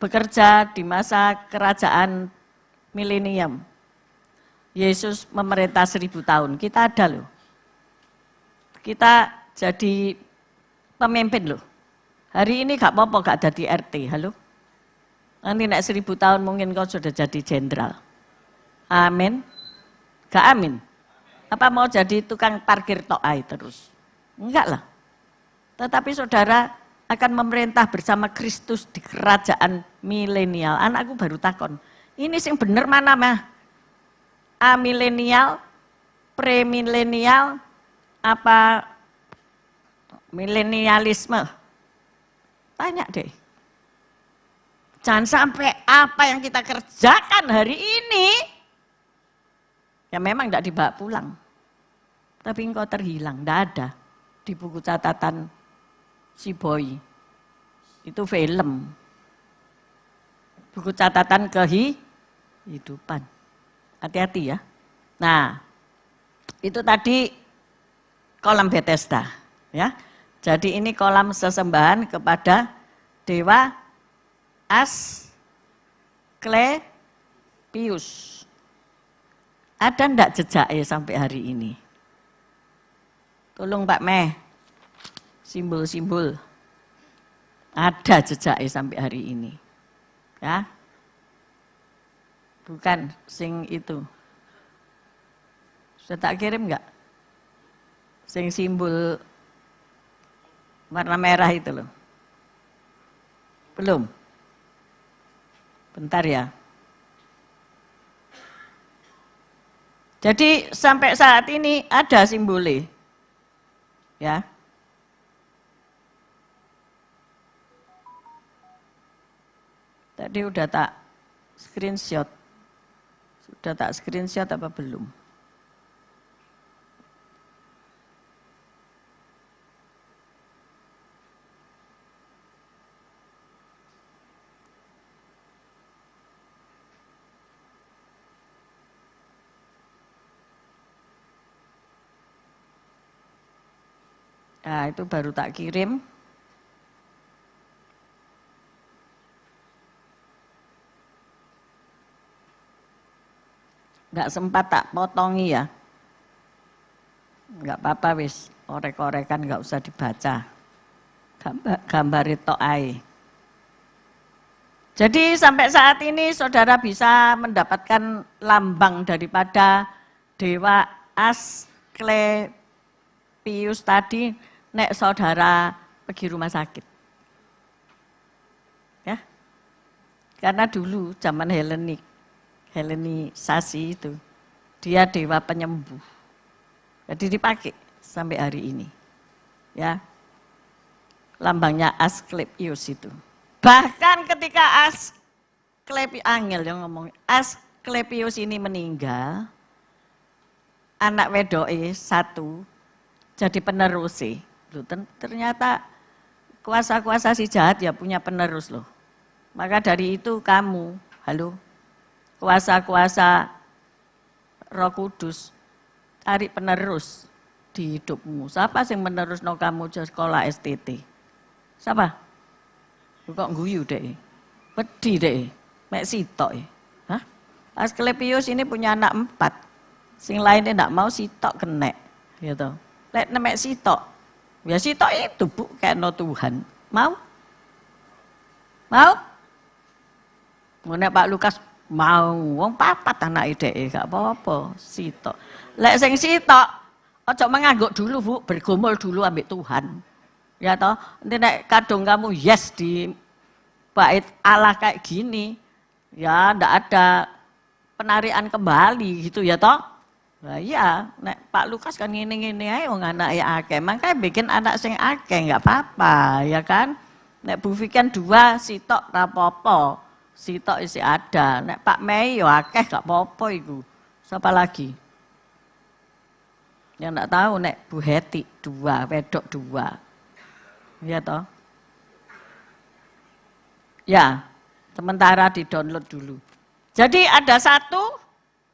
bekerja di masa kerajaan milenium. Yesus memerintah 1000 tahun, kita ada loh. Kita jadi pemimpin loh. Hari ini gak apa-apa gak jadi RT, halo. Nanti nek 1000 tahun mungkin kau sudah jadi jenderal. Amin. Gak amin? Apa mau jadi tukang parkir tok ae terus? Enggak lah. Tetapi saudara akan memerintah bersama Kristus di kerajaan milenial. Anakku baru takon, ini sing bener mana mah? Amilenial, premilenial, apa milenialisme? Tanya deh. Jangan sampai apa yang kita kerjakan hari ini, ya memang tidak dibawa pulang. Tapi engkau terhilang, tidak ada di buku catatan si Boy. Itu film. Buku catatan kehidupan. Hati-hati ya. Nah, itu tadi kolam Bethesda, ya. Jadi ini kolam sesembahan kepada dewa Asklepius. Ada ndak jejaknya sampai hari ini? Tolong Pak Meh, simbol-simbol. Ada jejaknya sampai hari ini. Ya. Bukan sing itu. Sudah tak kirim enggak? Sing simbol Warna merah itu loh. Belum? Bentar ya. Jadi sampai saat ini ada simbolnya. Ya. Tadi udah tak screenshot. Sudah tak screenshot apa belum? Nah, itu baru tak kirim. Nggak sempat tak potongi ya. Nggak apa-apa wis, orek-orekan nggak usah dibaca. Gambar itu ae. Jadi sampai saat ini saudara bisa mendapatkan lambang daripada Dewa Asklepius tadi, nek saudara pergi rumah sakit. Ya. Karena dulu zaman Helenisasi itu, dia dewa penyembuh. Jadi dipakai sampai hari ini. Ya. Lambangnya Asklepius itu. Bahkan ketika Asklepius ini meninggal, anak wedoke satu jadi penerus sih. Ternyata kuasa-kuasa si jahat ya punya penerus loh. Maka dari itu kamu, kuasa-kuasa Roh Kudus, cari penerus di hidupmu. Siapa yang menerusno kamu ke sekolah STT? Siapa? Kok guyu deh, wedi deh, mek sitok ya. Hah? Asklepius ini punya anak 4, sing lainnya ndak mau sitok kenek, gitu. Lek mek sitok, ya sitok itu bu, kayak no Tuhan. Mau? Ngene Pak Lukas mau, wong 4 anak ide, gak apa-apa, sitok. Lek sing sitok, ojo mengangguk dulu bu, bergumul dulu ambek Tuhan. Ya toh, nanti nek kadung kamu yes di bait Allah kayak gini, ya ndak ada penarikan kembali gitu ya toh. Nah iya, nek Pak Lukas kan ngene-ngene ae wong anake akeh, makanya bikin anak sing akeh enggak apa-apa, ya kan? Nek Bu Fikan 2 sitok ra apa-apa, sitok isi ada. Nek Pak Mei yo akeh gak apa-apa iku. Siapa lagi? Yang enggak tahu nek Bu Heti 2, wedok 2. Ya toh. Ya, sementara di-download dulu. Jadi ada satu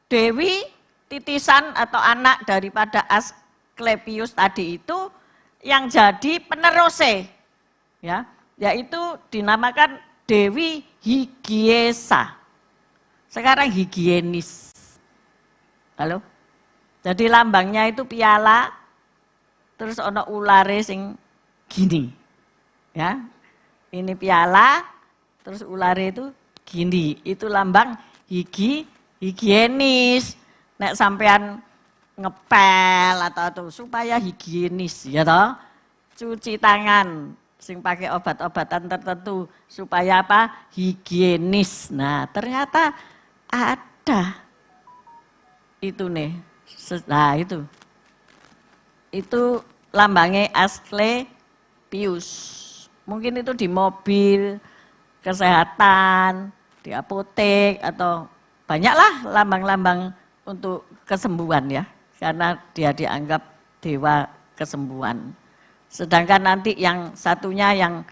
dewi titisan atau anak daripada Asklepius tadi itu yang jadi penerusnya. Ya, yaitu dinamakan Dewi Higiesa. Sekarang higienis. Halo? Jadi lambangnya itu piala, terus ono ulare sing gini. Ya. Ini piala, terus ulare itu gini. Itu lambang higienis. Nek sampean ngepel atau supaya higienis ya toh. Cuci tangan sing pakai obat-obatan tertentu supaya apa? Higienis. Nah, ternyata ada itu nih. Nah, itu. Itu lambangnya Asklepius. Mungkin itu di mobil, kesehatan, di apotek, atau banyaklah lambang-lambang untuk kesembuhan ya. Karena dia dianggap dewa kesembuhan. Sedangkan nanti yang satunya yang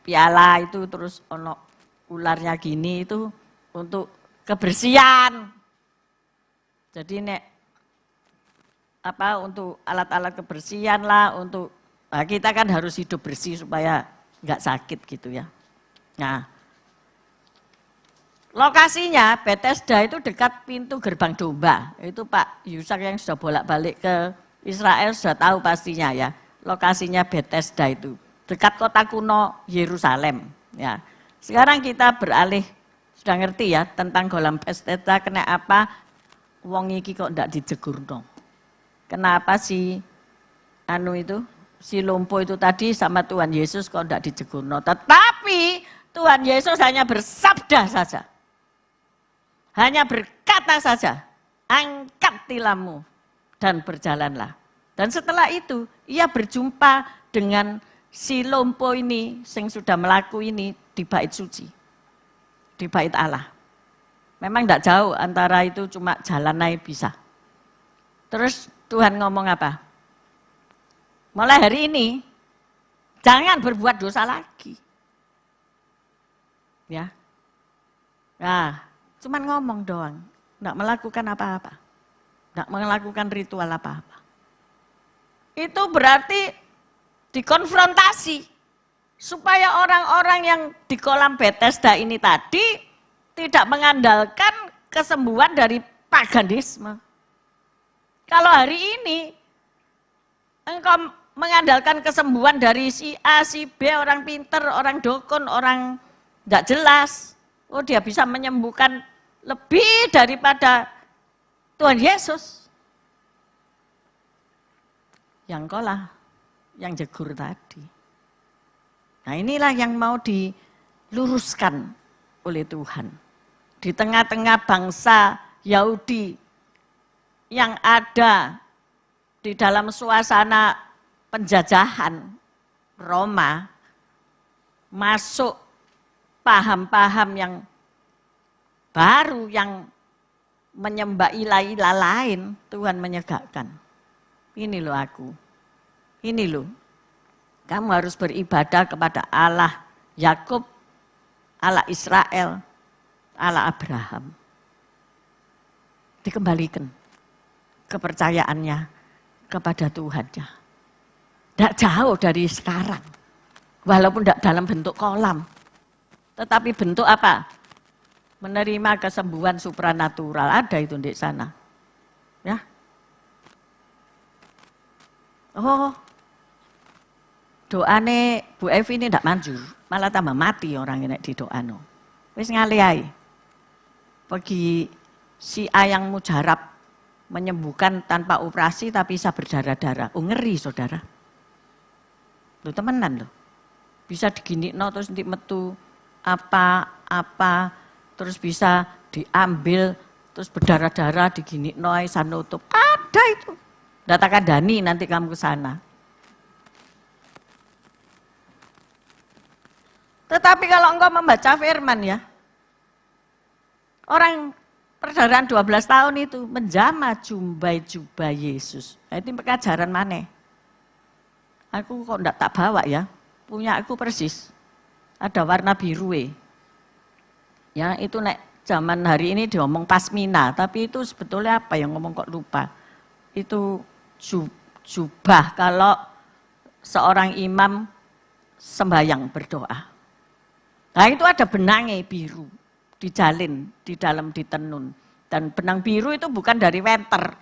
piala itu terus ono ularnya gini itu untuk kebersihan. Jadi nek apa untuk alat-alat kebersihan lah, untuk kita kan harus hidup bersih supaya nggak sakit gitu ya. Nah, lokasinya Bethesda itu dekat pintu gerbang domba. Itu Pak Yusak yang sudah bolak-balik ke Israel sudah tahu pastinya ya. Lokasinya Bethesda itu dekat kota kuno Yerusalem. Ya. Sekarang kita beralih, sudah ngerti ya tentang golam Bethesda, kena apa wong iki kok ndak dijegurno. Kenapa sih anu itu si lumpuh itu tadi sama Tuhan Yesus kok tidak dijegurno. Tetapi Tuhan Yesus hanya bersabda saja. Hanya berkata saja, angkat tilammu dan berjalanlah. Dan setelah itu ia berjumpa dengan si lumpuh ini, yang sudah melaku ini di bait suci. Di bait Allah. Memang tidak jauh antara itu, cuma jalan naik bisa. Terus Tuhan ngomong apa? Mulai hari ini, jangan berbuat dosa lagi. Ya. Nah, cuman ngomong doang. Tidak melakukan apa-apa. Tidak melakukan ritual apa-apa. Itu berarti dikonfrontasi. Supaya orang-orang yang di kolam Bethesda ini tadi tidak mengandalkan kesembuhan dari paganisme. Kalau hari ini engkau mengandalkan kesembuhan dari si A, si B, orang pinter, orang dukun, orang tidak jelas. Oh, dia bisa menyembuhkan lebih daripada Tuhan Yesus. Yang kolah, yang jegur tadi. Nah, inilah yang mau diluruskan oleh Tuhan. Di tengah-tengah bangsa Yahudi yang ada di dalam suasana penjajahan Roma, masuk paham-paham yang baru yang menyembah ilah-ilah lain, Tuhan menyegakkan. Ini loh aku, ini loh. Kamu harus beribadah kepada Allah Yakub, Allah Israel, Allah Abraham. Dikembalikan kepercayaannya kepada Tuhannya. Tidak jauh dari sekarang. Walaupun tidak dalam bentuk kolam. Tetapi bentuk apa? Menerima kesembuhan supranatural. Ada itu di sana. Ya. Oh, doane Bu Evi ini tidak manjur. Malah tambah mati orang ini di doa. Wis ngalihai. Pergi si ayang mujarab menyembuhkan tanpa operasi tapi bisa berdarah-darah. Oh, ngeri saudara. Loh temenan loh. Bisa diginikno terus nanti metu apa terus bisa diambil terus berdarah-darah diginikno ae sanutup. Ada itu. Datakan Dani nanti kamu ke sana. Tetapi kalau engkau membaca firman ya. Orang perdarahan 12 tahun itu menjamah jubah Yesus. Nah, itu pengajaran mana? Aku kok enggak tak bawa ya, punya aku persis. Ada warna biru. Ya, itu nek zaman hari ini diomong pasmina, tapi itu sebetulnya apa yang ngomong kok lupa. Itu jubah kalau seorang imam sembahyang berdoa. Nah, itu ada benangnya biru, dijalin di dalam ditenun. Dan benang biru itu bukan dari wenter,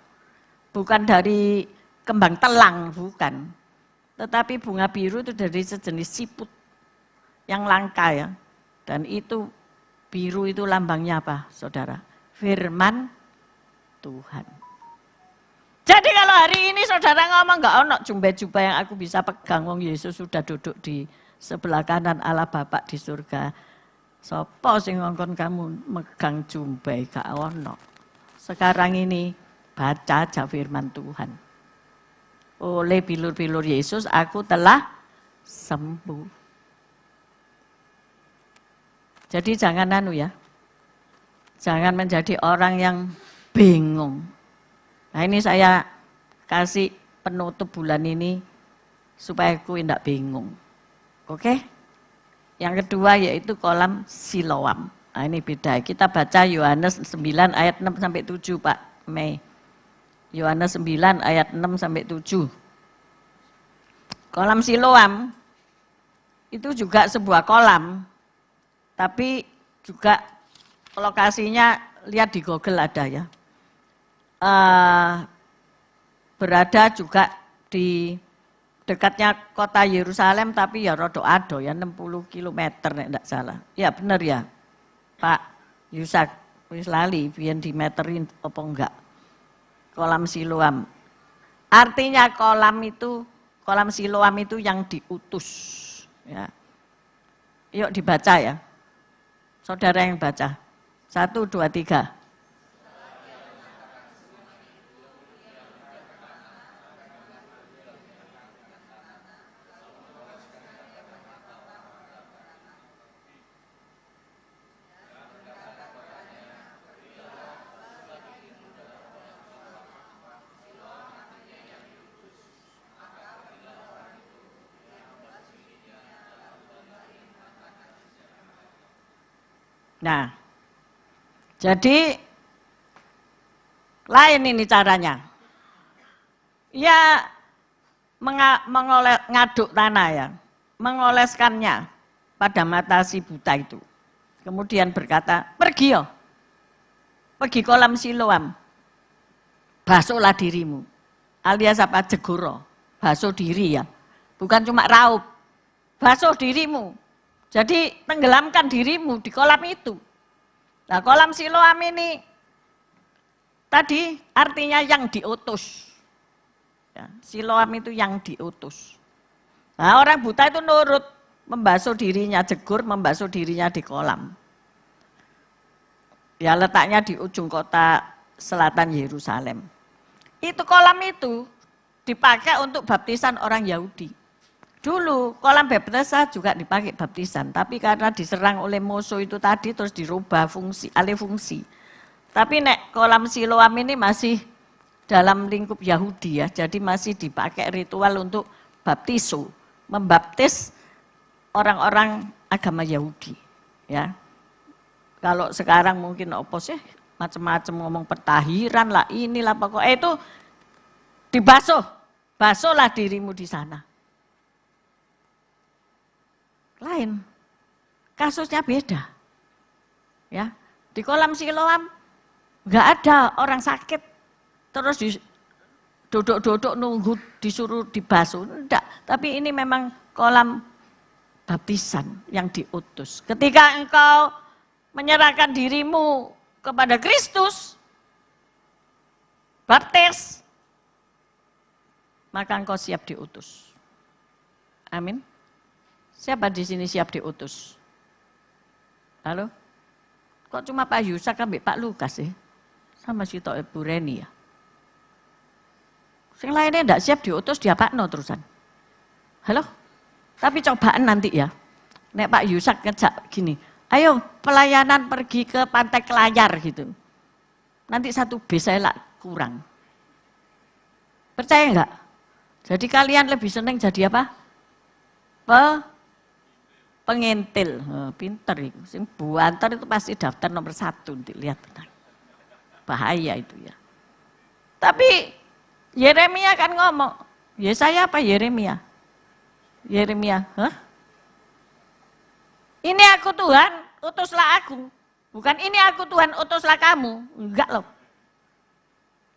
bukan dari kembang telang, bukan. Tetapi bunga biru itu dari sejenis siput yang langka ya. Dan itu biru itu lambangnya apa saudara? Firman Tuhan. Jadi kalau hari ini saudara ngomong enggak ono jubah-jubah yang aku bisa pegang, wong Yesus sudah duduk di sebelah kanan Allah Bapa di surga. Sopo sing ngongkon kamu megang jubah gak ono. Sekarang ini baca aja firman Tuhan. Oleh bilur-bilur Yesus aku telah sembuh. Jadi jangan ya. Jangan menjadi orang yang bingung. Nah, ini saya kasih penutup bulan ini supaya aku tidak bingung. Oke? Yang kedua yaitu kolam Siloam. Nah, ini beda. Kita baca Yohanes 9 ayat 6 sampai 7, Pak Mei. Yohanes 9 ayat 6 sampai 7. Kolam Siloam itu juga sebuah kolam, tapi juga lokasinya lihat di Google ada ya. Berada juga di dekatnya kota Yerusalem, tapi ya rodo ado ya 60 km nek ndak salah. Ya benar ya, Pak Yusak, wis lali biyen dimeterin apa enggak. Kolam Siloam. Artinya kolam itu kolam Siloam itu yang diutus. Ya. Yuk dibaca ya. Saudara yang baca. 1, 2, 3. Nah, jadi lain ini caranya. Ya ngaduk tanah ya, mengoleskannya pada mata si buta itu. Kemudian berkata, pergi yo, pergi kolam Siloam, basuhlah dirimu. Alias apa, jeguro, basuh diri ya. Bukan cuma raup, basuh dirimu. Jadi tenggelamkan dirimu di kolam itu. Nah, kolam Siloam ini tadi artinya yang diutus. Ya, Siloam itu yang diutus. Nah, orang buta itu nurut, membasuh dirinya, jegur membasuh dirinya di kolam. Ya, letaknya di ujung kota selatan Yerusalem. Itu kolam itu dipakai untuk baptisan orang Yahudi. Dulu kolam Bethesda juga dipakai baptisan, tapi karena diserang oleh musuh itu tadi terus dirubah fungsi, alih fungsi. Tapi nek kolam Siloam ini masih dalam lingkup Yahudi ya, jadi masih dipakai ritual untuk baptiso, membaptis orang-orang agama Yahudi. Ya, kalau sekarang mungkin apa sih macam-macam ngomong pentahiran lah, inilah pokoknya itu dibasuh, basuhlah dirimu di sana. Lain, kasusnya beda. Ya, di kolam Siloam nggak ada orang sakit terus duduk-duduk nunggu disuruh dibasuh, enggak. Tapi ini memang kolam baptisan yang diutus. Ketika engkau menyerahkan dirimu kepada Kristus, baptis, maka engkau siap diutus. Amin. Siapa di sini siap diutus? Halo? Kok cuma Pak Yusak ambil Pak Lukas sih? Sama si Tok Ibu Reni ya? Yang lainnya enggak siap diutus, dia Pak No terusan. Halo? Tapi cobaan nanti ya. Nek Pak Yusak ngejak gini, ayo pelayanan pergi ke Pantai Kelayar gitu. Nanti 1 bis saya lah kurang. Percaya enggak? Jadi kalian lebih senang jadi apa? Pengintil, pinter itu. Sing buantar itu pasti daftar nomor 1, nanti lihat tenang. Bahaya itu ya. Tapi Yeremia kan ngomong, Yesaya apa Yeremia? Yeremia, ini aku Tuhan, utuslah aku. Bukan ini aku Tuhan, utuslah kamu. Enggak loh.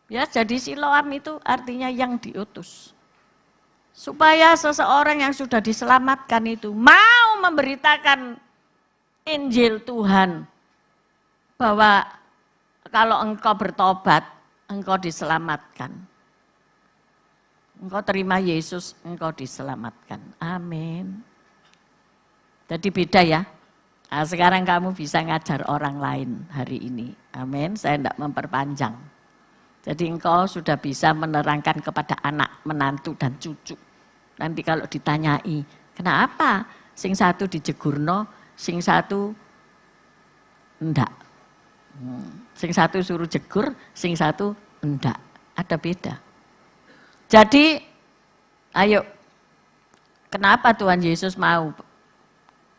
Ya, jadi Siloam itu artinya yang diutus. Supaya seseorang yang sudah diselamatkan itu mau memberitakan Injil Tuhan. Bahwa kalau engkau bertobat, engkau diselamatkan. Engkau terima Yesus, engkau diselamatkan. Amin. Jadi beda ya. Nah, sekarang kamu bisa ngajar orang lain hari ini. Amin, saya tidak memperpanjang. Jadi engkau sudah bisa menerangkan kepada anak, menantu, dan cucu. Nanti kalau ditanyai, kenapa sing satu dijegurno, sing satu enggak. Sing satu suruh jegur, sing satu enggak. Ada beda. Jadi, ayo, kenapa Tuhan Yesus mau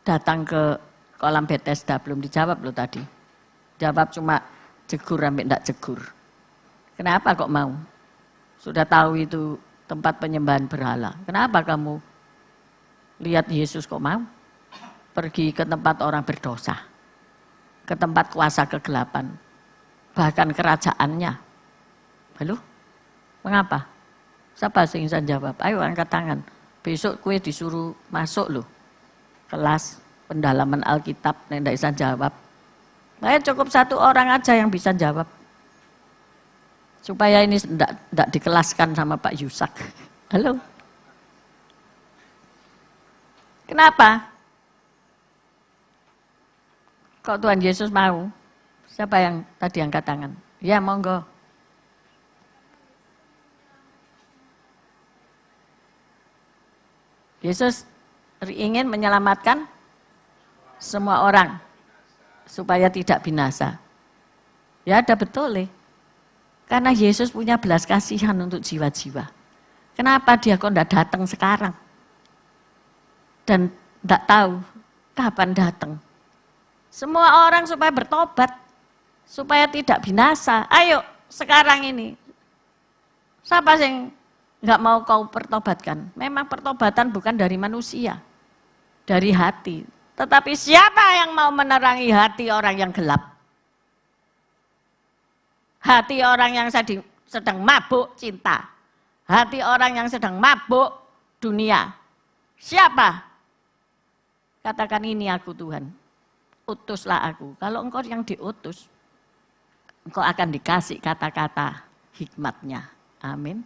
datang ke kolam Bethesda? Belum dijawab loh tadi. Jawab cuma jegur sampai enggak jegur. Kenapa kok mau? Sudah tahu itu tempat penyembahan berhala. Kenapa kamu lihat Yesus kok mau? Pergi ke tempat orang berdosa. Ke tempat kuasa kegelapan. Bahkan kerajaannya. Halo? Mengapa? Siapa sing bisa jawab? Ayo angkat tangan. Besok kue disuruh masuk loh. Kelas pendalaman Alkitab. Nek ndak bisa jawab. Ayo cukup 1 orang aja yang bisa jawab. Supaya ini tidak dikelaskan sama Pak Yusak. Halo? Kenapa? Kok Tuhan Yesus mau? Siapa yang tadi angkat tangan? Ya, monggo. Yesus ingin menyelamatkan semua orang supaya tidak binasa. Ya, ada betul. Karena Yesus punya belas kasihan untuk jiwa-jiwa. Kenapa dia kok tidak datang sekarang? Dan tidak tahu kapan datang. Semua orang supaya bertobat, supaya tidak binasa. Ayo sekarang ini. Siapa yang nggak mau kau pertobatkan? Memang pertobatan bukan dari manusia, dari hati. Tetapi siapa yang mau menerangi hati orang yang gelap? Hati orang yang sedang mabuk cinta. Hati orang yang sedang mabuk dunia. Siapa? Katakan, ini aku Tuhan. Utuslah aku. Kalau engkau yang diutus, engkau akan dikasih kata-kata hikmatnya. Amin.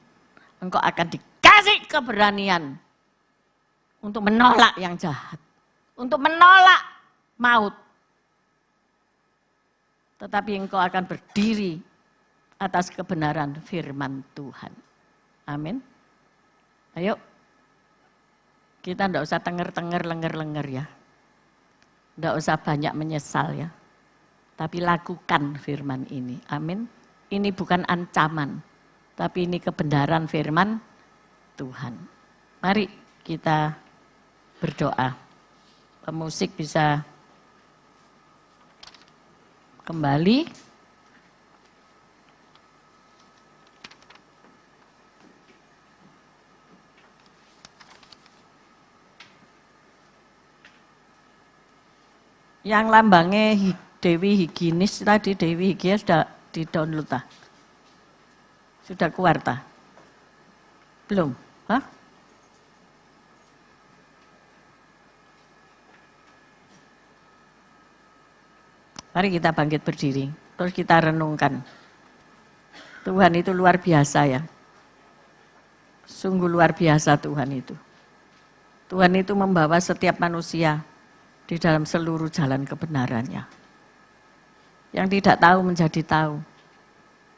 Engkau akan dikasih keberanian untuk menolak yang jahat. Untuk menolak maut. Tetapi engkau akan berdiri atas kebenaran firman Tuhan. Amin. Ayo. Kita tidak usah tenger-tenger, lenger-lenger ya. Tidak usah banyak menyesal ya. Tapi lakukan firman ini. Amin. Ini bukan ancaman. Tapi ini kebenaran firman Tuhan. Mari kita berdoa. Pemusik bisa kembali. Yang lambangnya Dewi Higienis tadi, Dewi Higienis sudah di-download tak? Sudah keluar tak? Belum? Hah? Mari kita bangkit berdiri, terus kita renungkan. Tuhan itu luar biasa ya. Sungguh luar biasa Tuhan itu. Tuhan itu membawa setiap manusia di dalam seluruh jalan kebenarannya. Yang tidak tahu menjadi tahu.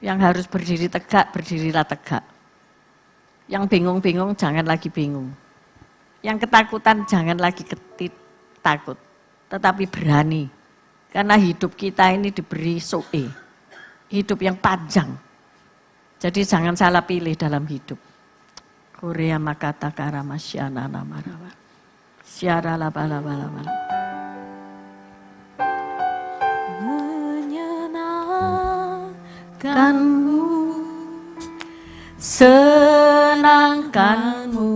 Yang harus berdiri tegak, berdirilah tegak. Yang bingung-bingung jangan lagi bingung. Yang ketakutan jangan lagi takut. Tetapi berani. Karena hidup kita ini diberi soe. Hidup yang panjang. Jadi jangan salah pilih dalam hidup. Korea makata karamasyana namarawa. Syara laba-laba-laba. Menyenangkanmu, senangkanmu,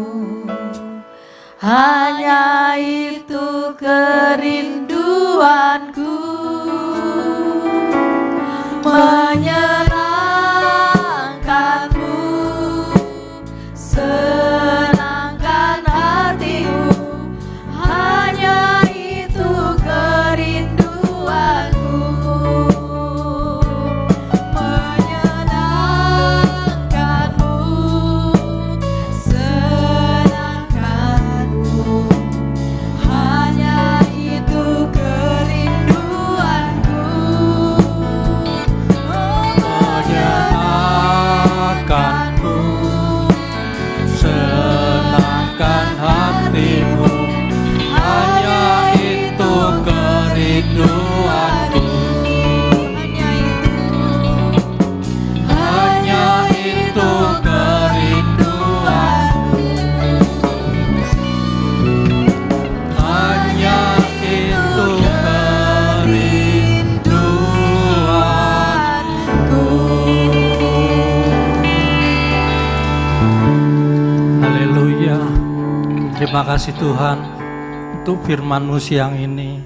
hanya itu kerinduanku. Menyenangkanmu, senangkan hatimu, hanya itu kerinduanku. Menyenangkanmu, senangkanmu, hanya itu kerinduanku. Menyenangkanmu, senangkan hatimu, hanya itu kerinduanku. Hanya itu kerinduanku. Hanya itu kerinduanku. Haleluya. Terima kasih Tuhan untuk firman-Mu siang ini.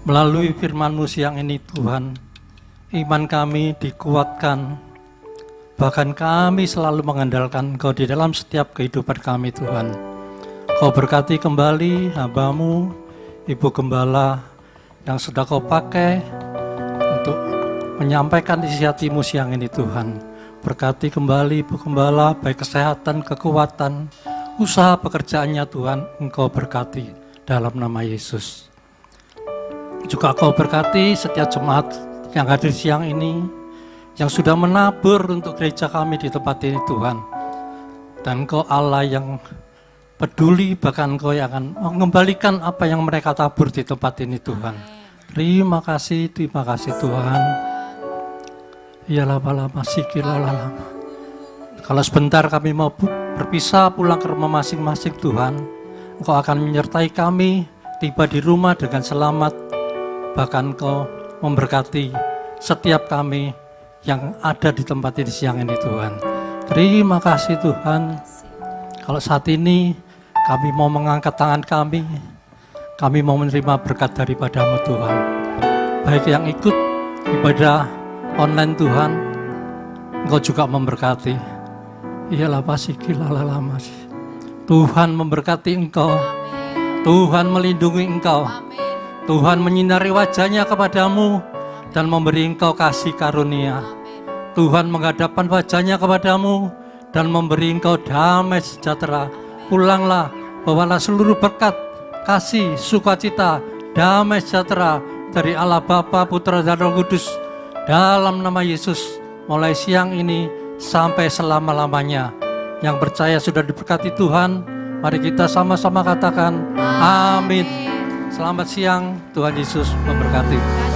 Melalui firman-Mu siang ini Tuhan, iman kami dikuatkan. Bahkan kami selalu mengandalkan Engkau di dalam setiap kehidupan kami Tuhan. Kau berkati kembali hamba-Mu, Ibu Gembala, yang sudah Kau pakai untuk menyampaikan isi hati-Mu siang ini Tuhan. Berkati kembali Ibu Gembala, baik kesehatan, kekuatan, usaha pekerjaannya Tuhan, Engkau berkati dalam nama Yesus. Juga Kau berkati setiap jemaat yang hadir siang ini, yang sudah menabur untuk gereja kami di tempat ini Tuhan. Dan Engkau Allah yang peduli, bahkan Engkau yang akan mengembalikan apa yang mereka tabur di tempat ini Tuhan. Terima kasih Tuhan. Iyalah balama sikilalama. Kalau sebentar kami mau berpisah pulang ke rumah masing-masing Tuhan, Engkau akan menyertai kami tiba di rumah dengan selamat. Bahkan Engkau memberkati setiap kami yang ada di tempat ini siang ini Tuhan. Terima kasih Tuhan. Kalau saat ini kami mau mengangkat tangan kami mau menerima berkat daripada-Mu Tuhan. Baik yang ikut ibadah online Tuhan, Engkau juga memberkati. Iyalah pasikilalalama. Tuhan memberkati Engkau. Tuhan melindungi Engkau. Tuhan menyinari wajah-Nya kepadamu dan memberi Engkau kasih karunia. Tuhan menghadapkan wajah-Nya kepadamu dan memberi Engkau damai sejahtera. Pulanglah, bawalah seluruh berkat, kasih, sukacita, damai sejahtera dari Allah Bapa, Putra dan Roh Kudus dalam nama Yesus mulai siang ini sampai selama-lamanya. Yang percaya sudah diberkati Tuhan, mari kita sama-sama katakan amin. Selamat siang, Tuhan Yesus memberkati.